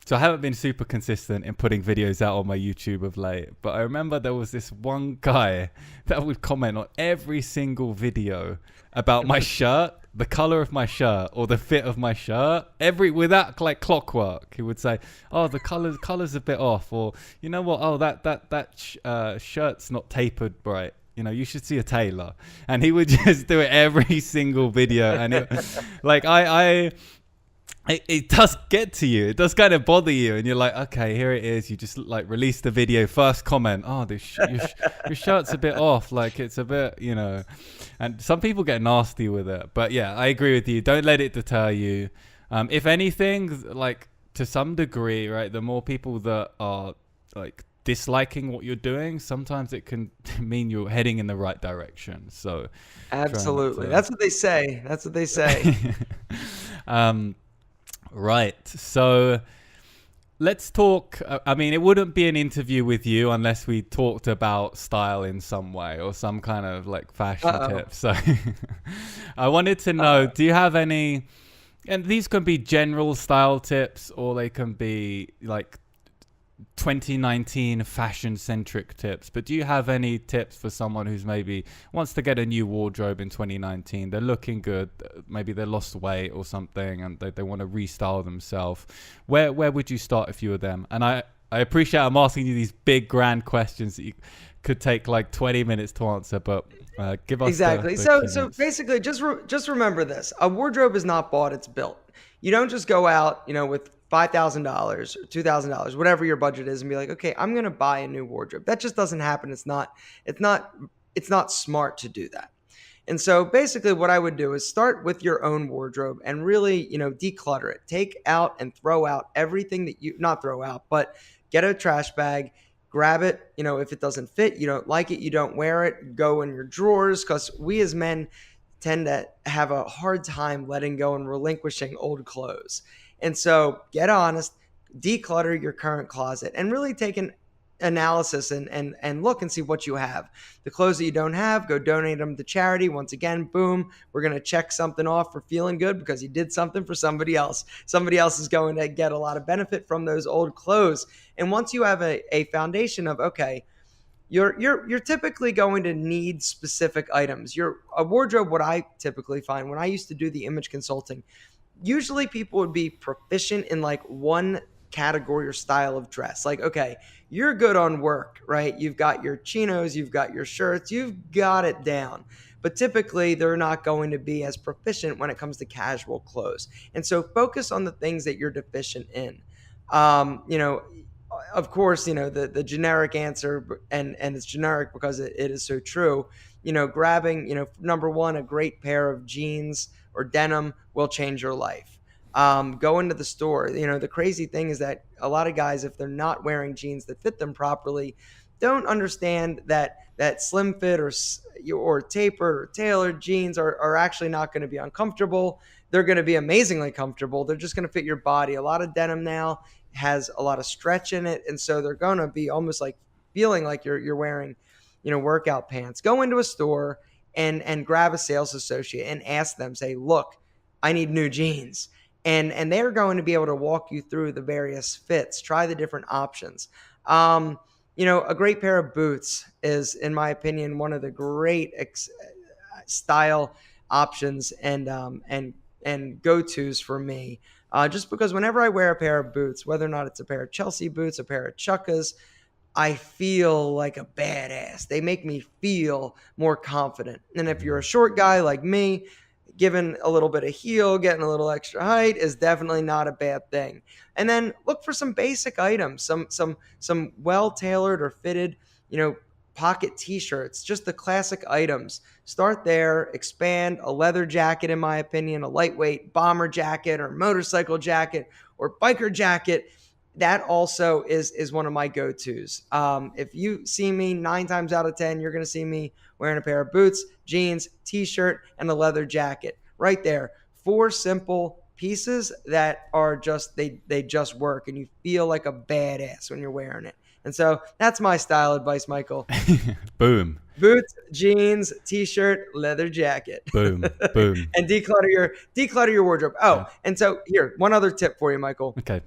so I haven't been super consistent in putting videos out on my YouTube of late, but I remember there was this one guy that would comment on every single video about my shirt, the color of my shirt or the fit of my shirt, without like clockwork. He would say, oh, the color's a bit off, or you know what, oh, that shirt's not tapered right. You should see a tailor. And he would just do it every single video. And it, like it does get to you. It does kind of bother you, and you're like, okay, here it is. You just like release the video. First comment, oh, your shirt's a bit off. Like it's a bit, And some people get nasty with it. But yeah, I agree with you. Don't let it deter you. If anything, like to some degree, right, the more people that are like disliking what you're doing, sometimes it can mean you're heading in the right direction. So try not Absolutely. to. That's what they say. That's what they say. um, right. So let's talk. I mean, it wouldn't be an interview with you unless we talked about style in some way or some kind of like fashion Uh-oh. tips. So I wanted to know, do you have any, and these can be general style tips or they can be like 2019 fashion centric tips, but do you have any tips for someone who's maybe wants to get a new wardrobe in 2019? They're looking good, maybe they lost weight or something, and they want to restyle themselves. Where would you start if you were them? And I appreciate I'm asking you these big grand questions that you could take like 20 minutes to answer, but give us Exactly. the So key so notes. basically, just remember this: a wardrobe is not bought; it's built. You don't just go out, with $5,000 or $2,000, whatever your budget is, and be like, okay, I'm gonna buy a new wardrobe. That just doesn't happen. It's not. It's not smart to do that. And so basically, what I would do is start with your own wardrobe and really, declutter it. Take out and throw out everything that you not throw out, but get a trash bag, grab it. If it doesn't fit, you don't like it, you don't wear it, go in your drawers, because we as men tend to have a hard time letting go and relinquishing old clothes. And so get honest, declutter your current closet, and really take an analysis and look and see what you have. The clothes that you don't have, go donate them to charity. Once again, boom, we're going to check something off for feeling good because you did something for somebody else. Somebody else is going to get a lot of benefit from those old clothes. And once you have a foundation of, okay, you're typically going to need specific items. A wardrobe, what I typically find when I used to do the image consulting, usually people would be proficient in like one category or style of dress. Like, okay, you're good on work, right? You've got your chinos, you've got your shirts, you've got it down. But typically, they're not going to be as proficient when it comes to casual clothes. And so focus on the things that you're deficient in. Um, you know, of course, the generic answer, and it's generic because it is so true. Grabbing, number one, a great pair of jeans or denim will change your life. Go into the store. The crazy thing is that a lot of guys, if they're not wearing jeans that fit them properly, don't understand that slim fit or tapered or tailored jeans are actually not going to be uncomfortable. They're going to be amazingly comfortable. They're just going to fit your body. A lot of denim now has a lot of stretch in it, and so they're going to be almost like feeling like you're wearing, workout pants. Go into a store and grab a sales associate and ask them, say, look, I need new jeans. And they're going to be able to walk you through the various fits, try the different options. A great pair of boots is, in my opinion, one of the great style options and go-tos for me. Just because whenever I wear a pair of boots, whether or not it's a pair of Chelsea boots, a pair of Chukkas, I feel like a badass. They make me feel more confident. And if you're a short guy like me, giving a little bit of heel, getting a little extra height is definitely not a bad thing. And then look for some basic items, some well-tailored or fitted, pocket t-shirts, just the classic items. Start there, expand. A leather jacket, in my opinion, a lightweight bomber jacket or motorcycle jacket or biker jacket, that also is one of my go-tos. If you see me 9 times out of 10, you're going to see me wearing a pair of boots, jeans, t-shirt, and a leather jacket. Right there. 4 simple pieces that are just, they just work, and you feel like a badass when you're wearing it. And so that's my style advice, Michael. Boom. Boots, jeans, t-shirt, leather jacket. Boom. Boom. And declutter your wardrobe. Yeah. Oh, and so here, one other tip for you, Michael. Okay.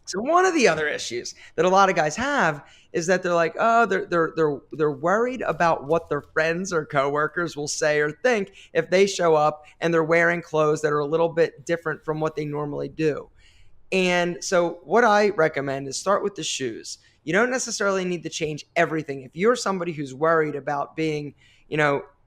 So one of the other issues that a lot of guys have is that they're like, oh, they're worried about what their friends or coworkers will say or think if they show up and they're wearing clothes that are a little bit different from what they normally do. And so what I recommend is start with the shoes. You don't necessarily need to change everything. If you're somebody who's worried about being,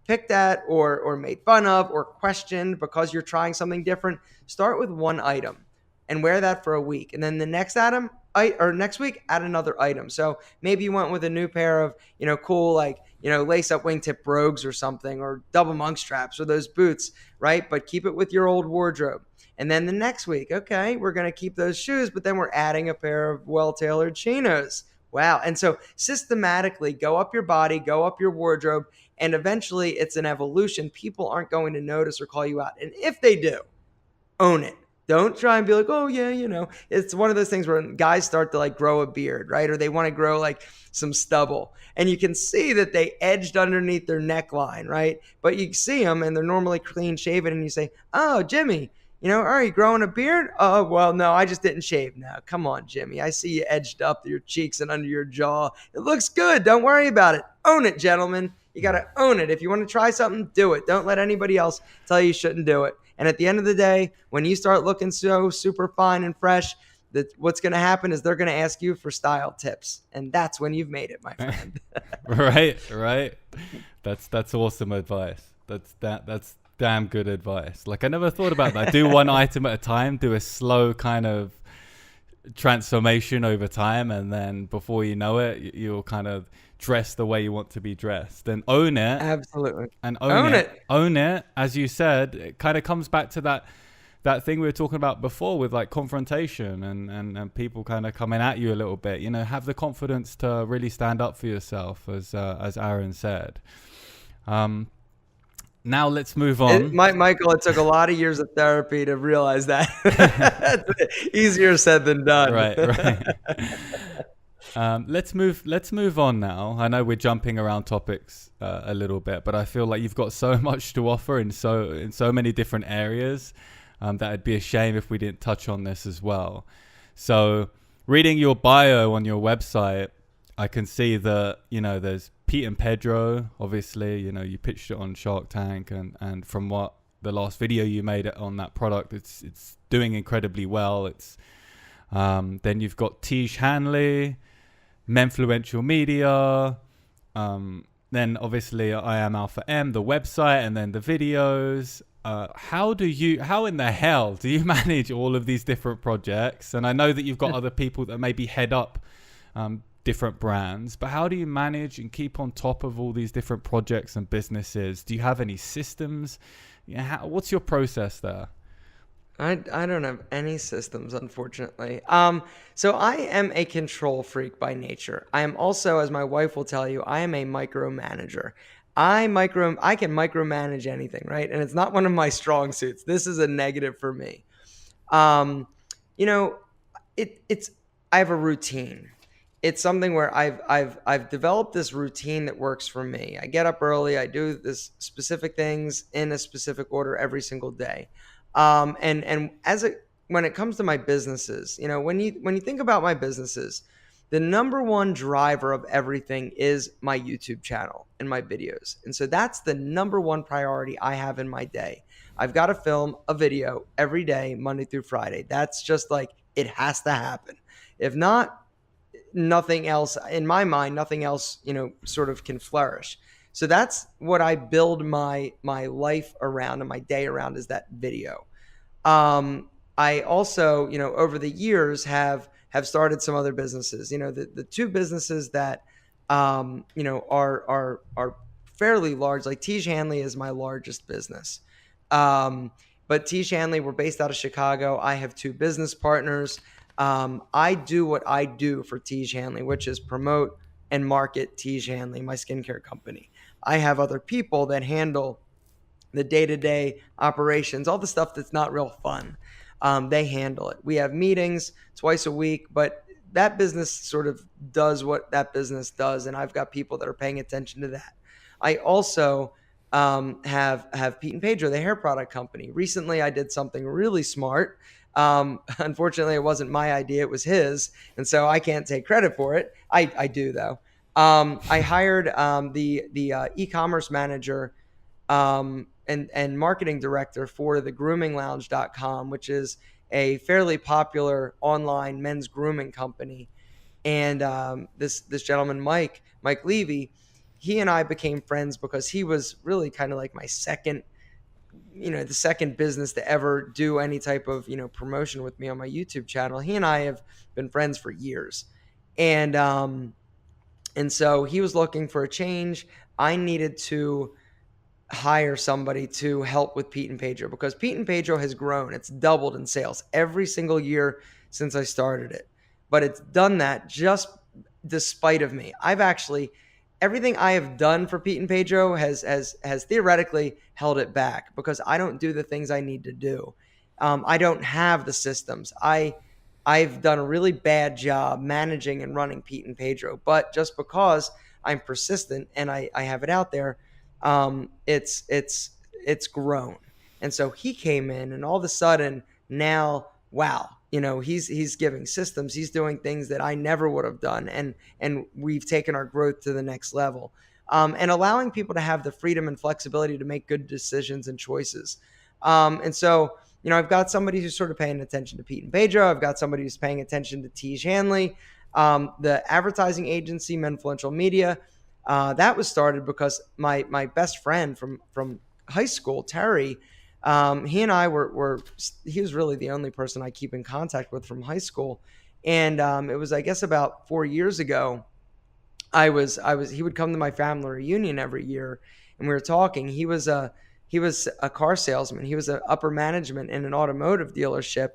picked at or made fun of or questioned because you're trying something different, start with one item and wear that for a week. And then the next item, or next week, add another item. So maybe you went with a new pair of, cool, like, lace up wingtip brogues or something, or double monk straps, or those boots, right? But keep it with your old wardrobe. And then the next week, okay, we're going to keep those shoes, but then we're adding a pair of well-tailored chinos. Wow. And so systematically go up your body, go up your wardrobe, and eventually it's an evolution. People aren't going to notice or call you out. And if they do, own it. Don't try and be like, oh yeah, it's one of those things where guys start to like grow a beard, right? Or they want to grow like some stubble, and you can see that they edged underneath their neckline, right? But you see them and they're normally clean shaven, and you say, oh, Jimmy, are you growing a beard? Oh, well, no, I just didn't shave. Now, come on, Jimmy. I see you edged up your cheeks and under your jaw. It looks good. Don't worry about it. Own it, gentlemen. You got to own it. If you want to try something, do it. Don't let anybody else tell you shouldn't do it. And at the end of the day, when you start looking so super fine and fresh, what's going to happen is they're going to ask you for style tips. And that's when you've made it, my friend. Right. That's awesome advice. That's damn good advice. Like, I never thought about that. Do one item at a time, do a slow kind of transformation over time, and then before you know it, you'll kind of dress the way you want to be dressed, and own it. Absolutely. And own it, as you said. It kind of comes back to that thing we were talking about before with like confrontation and people kind of coming at you a little bit. Have the confidence to really stand up for yourself, as Aaron said. Now let's move on. Michael, it took a lot of years of therapy to realize that. Easier said than done. Right. Let's move on now. I know we're jumping around topics a little bit, but I feel like you've got so much to offer in so many different areas that it'd be a shame if we didn't touch on this as well. So, reading your bio on your website, I can see that there's Pete and Pedro. Obviously, you pitched it on Shark Tank, and from what the last video you made on that product, it's doing incredibly well. It's then you've got Tiege Hanley, Menfluential Media, then obviously I Am AlphaM, the website, and then the videos. How in the hell do you manage all of these different projects? And I know that you've got other people that maybe head up different brands, but how do you manage and keep on top of all these different projects and businesses? Do you have any systems? What's your process there? I don't have any systems, unfortunately. So I am a control freak by nature. I am also, as my wife will tell you, I am a micromanager. I can micromanage anything, right? And it's not one of my strong suits. This is a negative for me. I have a routine. It's something where I've developed this routine that works for me. I get up early. I do this specific things in a specific order every single day. When it comes to my businesses, when you think about my businesses, the number one driver of everything is my YouTube channel and my videos. And so that's the number one priority I have in my day. I've got to film a video every day, Monday through Friday. That's just like, it has to happen. If not, nothing else, in my mind, nothing else, sort of can flourish. So that's what I build my life around and my day around, is that video. I also, over the years have started some other businesses. The two businesses that, are fairly large. Like Tiege Hanley is my largest business. But Tiege Hanley, we're based out of Chicago. I have two business partners. I do what I do for Tiege Hanley, which is promote and market Tiege Hanley, my skincare company. I have other people that handle the day-to-day operations, all the stuff that's not real fun. They handle it. We have meetings twice a week, but that business sort of does what that business does, and I've got people that are paying attention to that. I also have Pete and Pedro, the hair product company. Recently, I did something really smart. Unfortunately, it wasn't my idea. It was his. And so I can't take credit for it. I do, though. I hired the e-commerce manager and marketing director for the groominglounge.com, which is a fairly popular online men's grooming company. And this gentleman, Mike Levy, he and I became friends because he was really kind of like my second the second business to ever do any type of, promotion with me on my YouTube channel. He and I have been friends for years. And so he was looking for a change. I needed to hire somebody to help with Pete and Pedro, because Pete and Pedro has grown. It's doubled in sales every single year since I started it. But it's done that just despite of me. I've actually everything I have done for Pete and Pedro has theoretically held it back, because I don't do the things I need to do. I don't have the systems. I've done a really bad job managing and running Pete and Pedro, but just because I'm persistent and I have it out there, it's grown. And so he came in, and all of a sudden now, wow, he's giving systems, he's doing things that I never would have done, and we've taken our growth to the next level. And allowing people to have the freedom and flexibility to make good decisions and choices. And so, I've got somebody who's sort of paying attention to Pete and Pedro. I've got somebody who's paying attention to Tej Hanley, the advertising agency, Menfluential Media. That was started because my best friend from high school, Terry, he and I were he was really the only person I keep in contact with from high school. And it was, I guess, about 4 years ago. He would come to my family reunion every year, and we were talking. He was a car salesman. He was an upper management in an automotive dealership,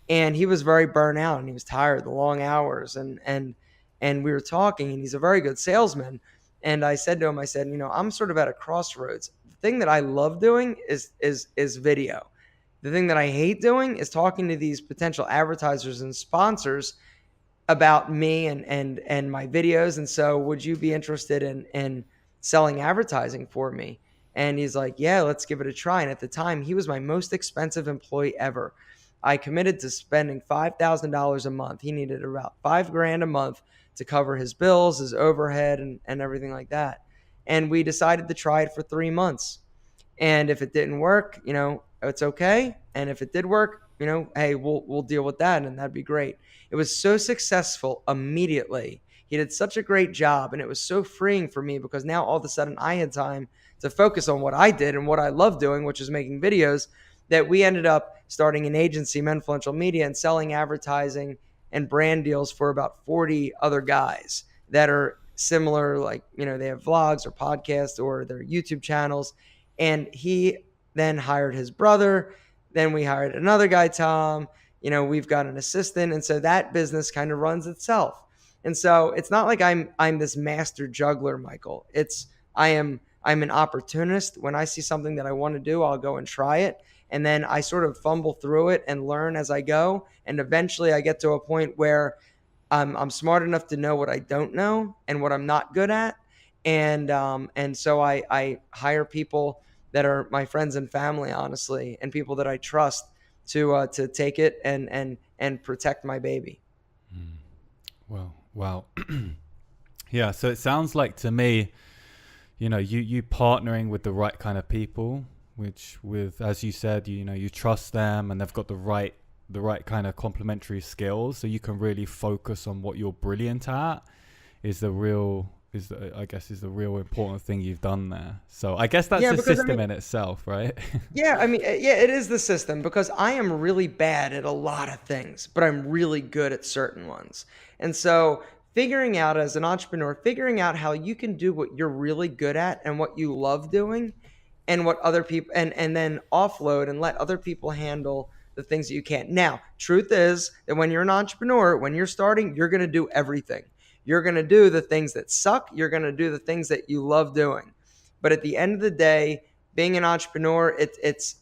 and he was very burnt out, and he was tired, the long hours, and we were talking, and he's a very good salesman. And I said to him, I said, I'm sort of at a crossroads. The thing that I love doing is video. The thing that I hate doing is talking to these potential advertisers and sponsors about me and my videos. And so, would you be interested in selling advertising for me? And he's like, yeah, let's give it a try. And at the time, he was my most expensive employee ever. I committed to spending $5,000 a month. He needed about $5,000 a month to cover his bills, his overhead, and everything like that. And we decided to try it for 3 months. And if it didn't work, it's okay. And if it did work, hey, we'll deal with that, and that'd be great. It was so successful immediately. He did such a great job, and it was so freeing for me, because now all of a sudden I had time to focus on what I did and what I love doing, which is making videos, that we ended up starting an agency, Menfluential Media, and selling advertising and brand deals for about 40 other guys that are similar, like, they have vlogs or podcasts or their YouTube channels. And he then hired his brother. Then we hired another guy, Tom. We've got an assistant. And so that business kind of runs itself. And so it's not like I'm this master juggler, Michael. I'm an opportunist. When I see something that I want to do, I'll go and try it. And then I sort of fumble through it and learn as I go. And eventually I get to a point where I'm smart enough to know what I don't know and what I'm not good at. And so I hire people that are my friends and family, honestly, and people that I trust to take it and protect my baby. Well, wow. Yeah. So it sounds like to me, you partnering with the right kind of people, which as you said, you trust them and they've got the right kind of complementary skills, so you can really focus on what you're brilliant at is the real important thing you've done there. So I guess that's the system in itself, right? Yeah, it is the system, because I am really bad at a lot of things, but I'm really good at certain ones. And so figuring out, as an entrepreneur, figuring out how you can do what you're really good at and what you love doing, and what other people, and then offload and let other people handle the things that you can't. Now, truth is that when you're an entrepreneur, when you're starting, you're going to do everything. You're going to do the things that suck. You're going to do the things that you love doing. But at the end of the day, being an entrepreneur, it's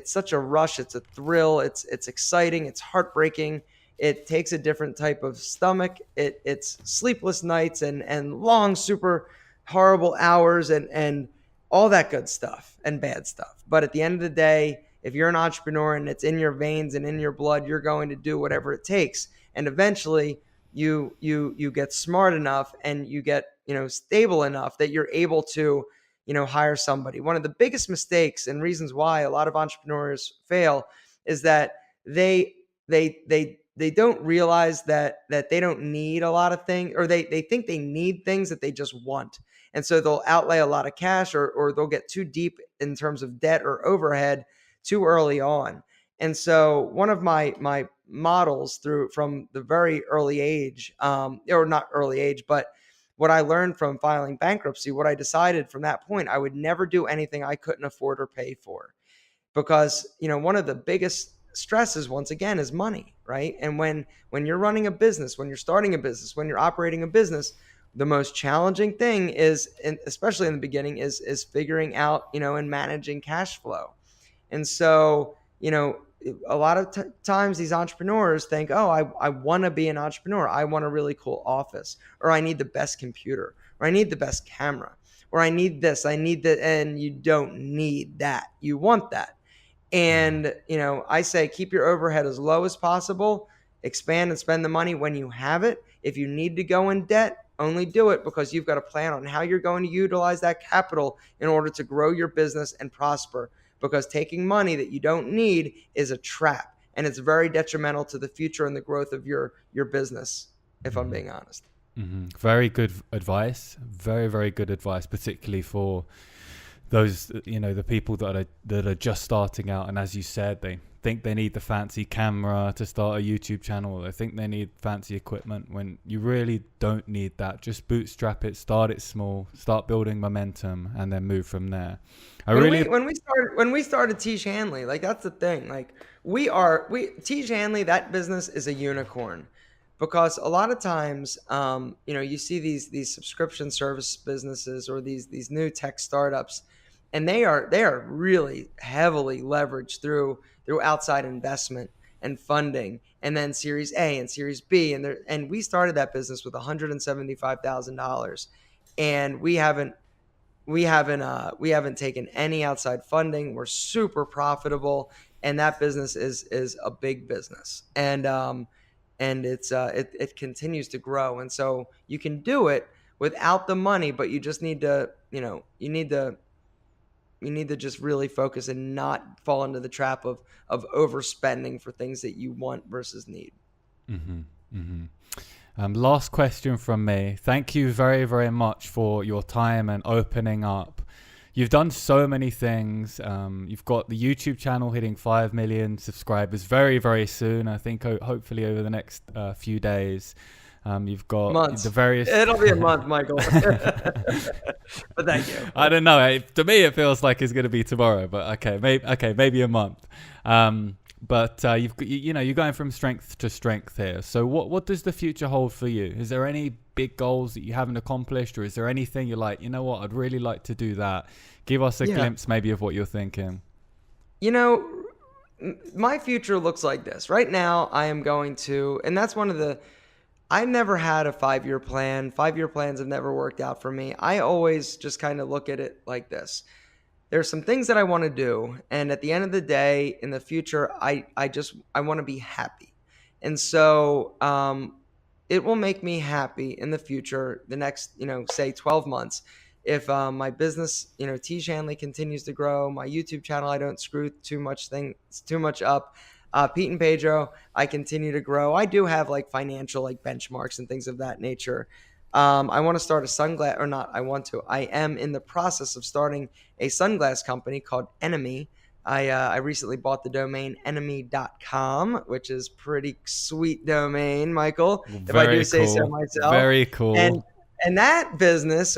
such a rush. It's a thrill. It's exciting. It's heartbreaking. It takes a different type of stomach. It's sleepless nights and long, super horrible hours and all that good stuff and bad stuff. But at the end of the day, if you're an entrepreneur and it's in your veins and in your blood, you're going to do whatever it takes. And eventually you get smart enough and you get, stable enough that you're able to, hire somebody. One of the biggest mistakes and reasons why a lot of entrepreneurs fail is that they don't realize that they don't need a lot of things, or they think they need things that they just want. And so they'll outlay a lot of cash, or they'll get too deep in terms of debt or overhead too early on. And so one of my models through from the very early age, or not early age, but what I learned from filing bankruptcy, what I decided from that point, I would never do anything I couldn't afford or pay for, because one of the biggest stresses, once again, is money, right? And when you're running a business, when you're starting a business, when you're operating a business, the most challenging thing is, especially in the beginning, is figuring out and managing cash flow. And so, a lot of times these entrepreneurs think, oh, I want to be an entrepreneur. I want a really cool office, or I need the best computer, or I need the best camera, or I need this, I need that. And you don't need that. You want that. And, I say keep your overhead as low as possible, expand and spend the money when you have it. If you need to go in debt, only do it because you've got a plan on how you're going to utilize that capital in order to grow your business and prosper. Because taking money that you don't need is a trap, and it's very detrimental to the future and the growth of your business, if I'm being honest. Very good advice. Very, very good advice, particularly for those, the people that are just starting out. And as you said, they think they need the fancy camera to start a YouTube channel. They think they need fancy equipment when you really don't need that. Just bootstrap it, start it small, start building momentum, and then move from there. When we started Tiege Hanley, like, that's the thing. Like, Tiege Hanley, that business is a unicorn, because a lot of times, you see these subscription service businesses or these new tech startups, and they are really heavily leveraged through outside investment and funding, and then Series A and Series B, and we started that business with $175,000, and we haven't taken any outside funding. We're super profitable, and that business is a big business, and it continues to grow. And so you can do it without the money, but you just need to you need to just really focus and not fall into the trap of overspending for things that you want versus need. Last question from me. Thank you very, very much for your time and opening up. You've done so many things. You've got the YouTube channel hitting 5 million subscribers very, very soon. I think hopefully over the next few days. You've got months. The various. It'll be a month, Michael. But thank you. I don't know. To me, it feels like it's going to be tomorrow. But maybe a month. But you're going from strength to strength here. So what does the future hold for you? Is there any big goals that you haven't accomplished, or is there anything you're like, what, I'd really like to do that? Give us a glimpse maybe of what you're thinking. My future looks like this. Right now, I am going to, and that's I never had a 5-year plan. 5-year plans have never worked out for me. I always just kind of look at it like this. There's some things that I want to do, and at the end of the day, in the future, I want to be happy. And so it will make me happy in the future, the next, say 12 months, if my business, Tiege Hanley, continues to grow, my YouTube channel, I don't screw too much up. Pete and Pedro, I continue to grow. I do have like financial benchmarks and things of that nature. I want to start a sunglass, or not, I am in the process of starting a sunglass company called Enemy. I recently bought the domain enemy.com, which is pretty sweet domain, Michael, if I do say so myself. Very cool. And that business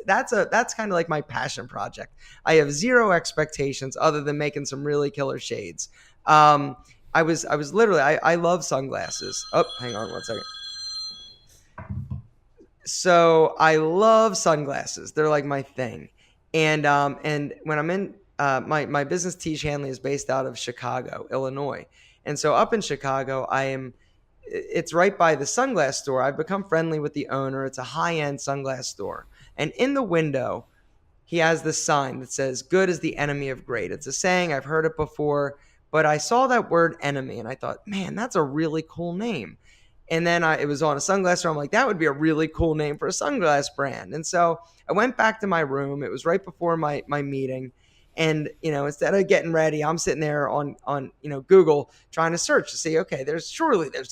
that's kind of like my passion project. I have zero expectations other than making some really killer shades. I was literally, I love sunglasses. Oh, hang on one second. So I love sunglasses. They're like my thing. And when I'm in, my business, Tiege Hanley, is based out of Chicago, Illinois. And so up in Chicago, it's right by the sunglass store. I've become friendly with the owner. It's a high-end sunglass store. And in the window, he has this sign that says, "Good is the enemy of great." It's a saying. I've heard it before, but I saw that word enemy and I thought, man, that's a really cool name. And then it was on a sunglass store. I'm like, that would be a really cool name for a sunglass brand. And so I went back to my room. It was right before my meeting. And, instead of getting ready, I'm sitting there on Google trying to search to see, okay, there's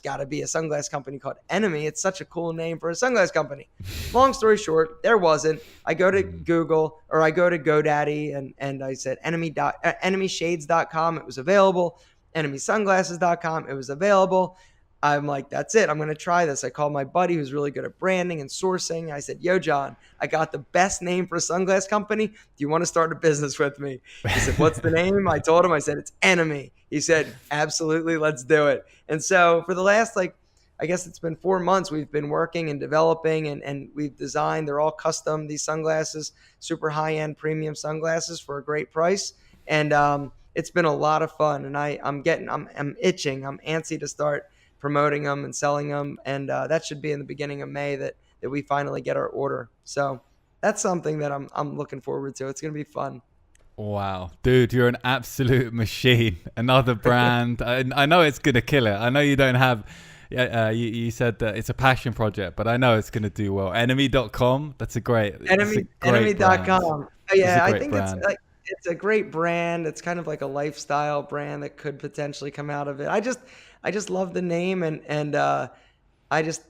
got to be a sunglass company called Enemy. It's such a cool name for a sunglass company. Long story short, there wasn't. I go to Google, or I go to GoDaddy, and I said enemyshades.com. It was available. EnemySunglasses.com. It was available. I'm like, that's it. I'm going to try this. I called my buddy who's really good at branding and sourcing. I said, yo, John, I got the best name for a sunglass company. Do you want to start a business with me? He said, what's the name? I told him, I said, it's Enemy. He said, absolutely, let's do it. And so for the last, I guess it's been 4 months, we've been working and developing, and we've designed, they're all custom, these sunglasses, super high-end premium sunglasses for a great price. And it's been a lot of fun. And I'm itching. I'm antsy to start promoting them and selling them, and that should be in the beginning of May that we finally get our order. So that's something that I'm looking forward to. It's gonna be fun. Wow, dude, you're an absolute machine. Another brand. I know it's gonna kill it. I know you don't have. You said that it's a passion project, but I know it's gonna do well. Enemy.com. That's a great. Enemy.com. Yeah, I think brand. it's a great brand. It's kind of like a lifestyle brand that could potentially come out of it. I just love the name, and I just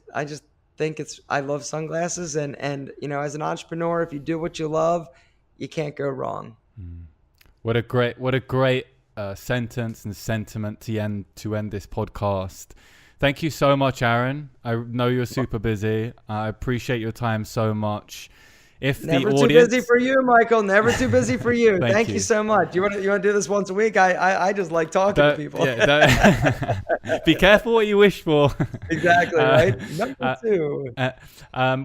think I love sunglasses, and as an entrepreneur, if you do what you love, you can't go wrong. What a great sentence and sentiment to end this podcast. Thank you so much, Aaron. I know you're super busy. I appreciate your time so much. Never too busy for you, Michael. Never too busy for you. Thank you so much. You want to do this once a week? I just like talking to people. Be careful what you wish for. Exactly, right? Number two.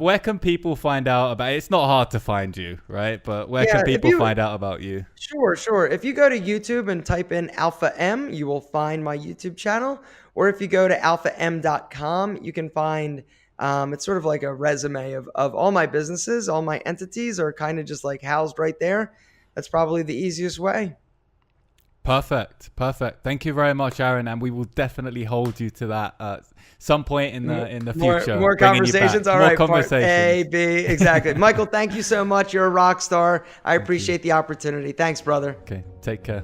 Where can people find out about it? It's not hard to find you, right? But where can people find out about you? Sure. If you go to YouTube and type in AlphaM, you will find my YouTube channel. Or if you go to alpham.com, you can find it's sort of like a resume of all my businesses. All my entities are kind of just like housed right there. That's probably the easiest way. Perfect. Thank you very much, Aaron, and we will definitely hold you to that at some point in the future. More conversations. All right, conversations. A, B, exactly. Michael, thank you so much. You're a rock star. I appreciate the opportunity. Thanks, brother. Okay, take care.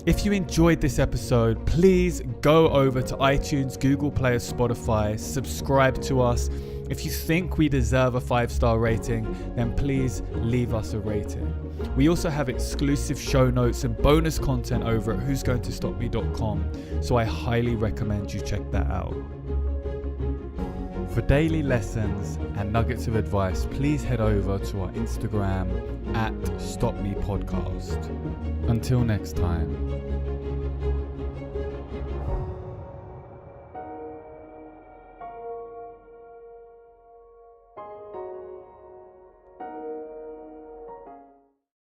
If you enjoyed this episode, please go over to iTunes, Google Play, or Spotify, subscribe to us. If you think we deserve a 5-star rating, then please leave us a rating. We also have exclusive show notes and bonus content over at whosgoingtostopme.com, so I highly recommend you check that out. For daily lessons and nuggets of advice, please head over to our Instagram @StopMePodcast. Until next time.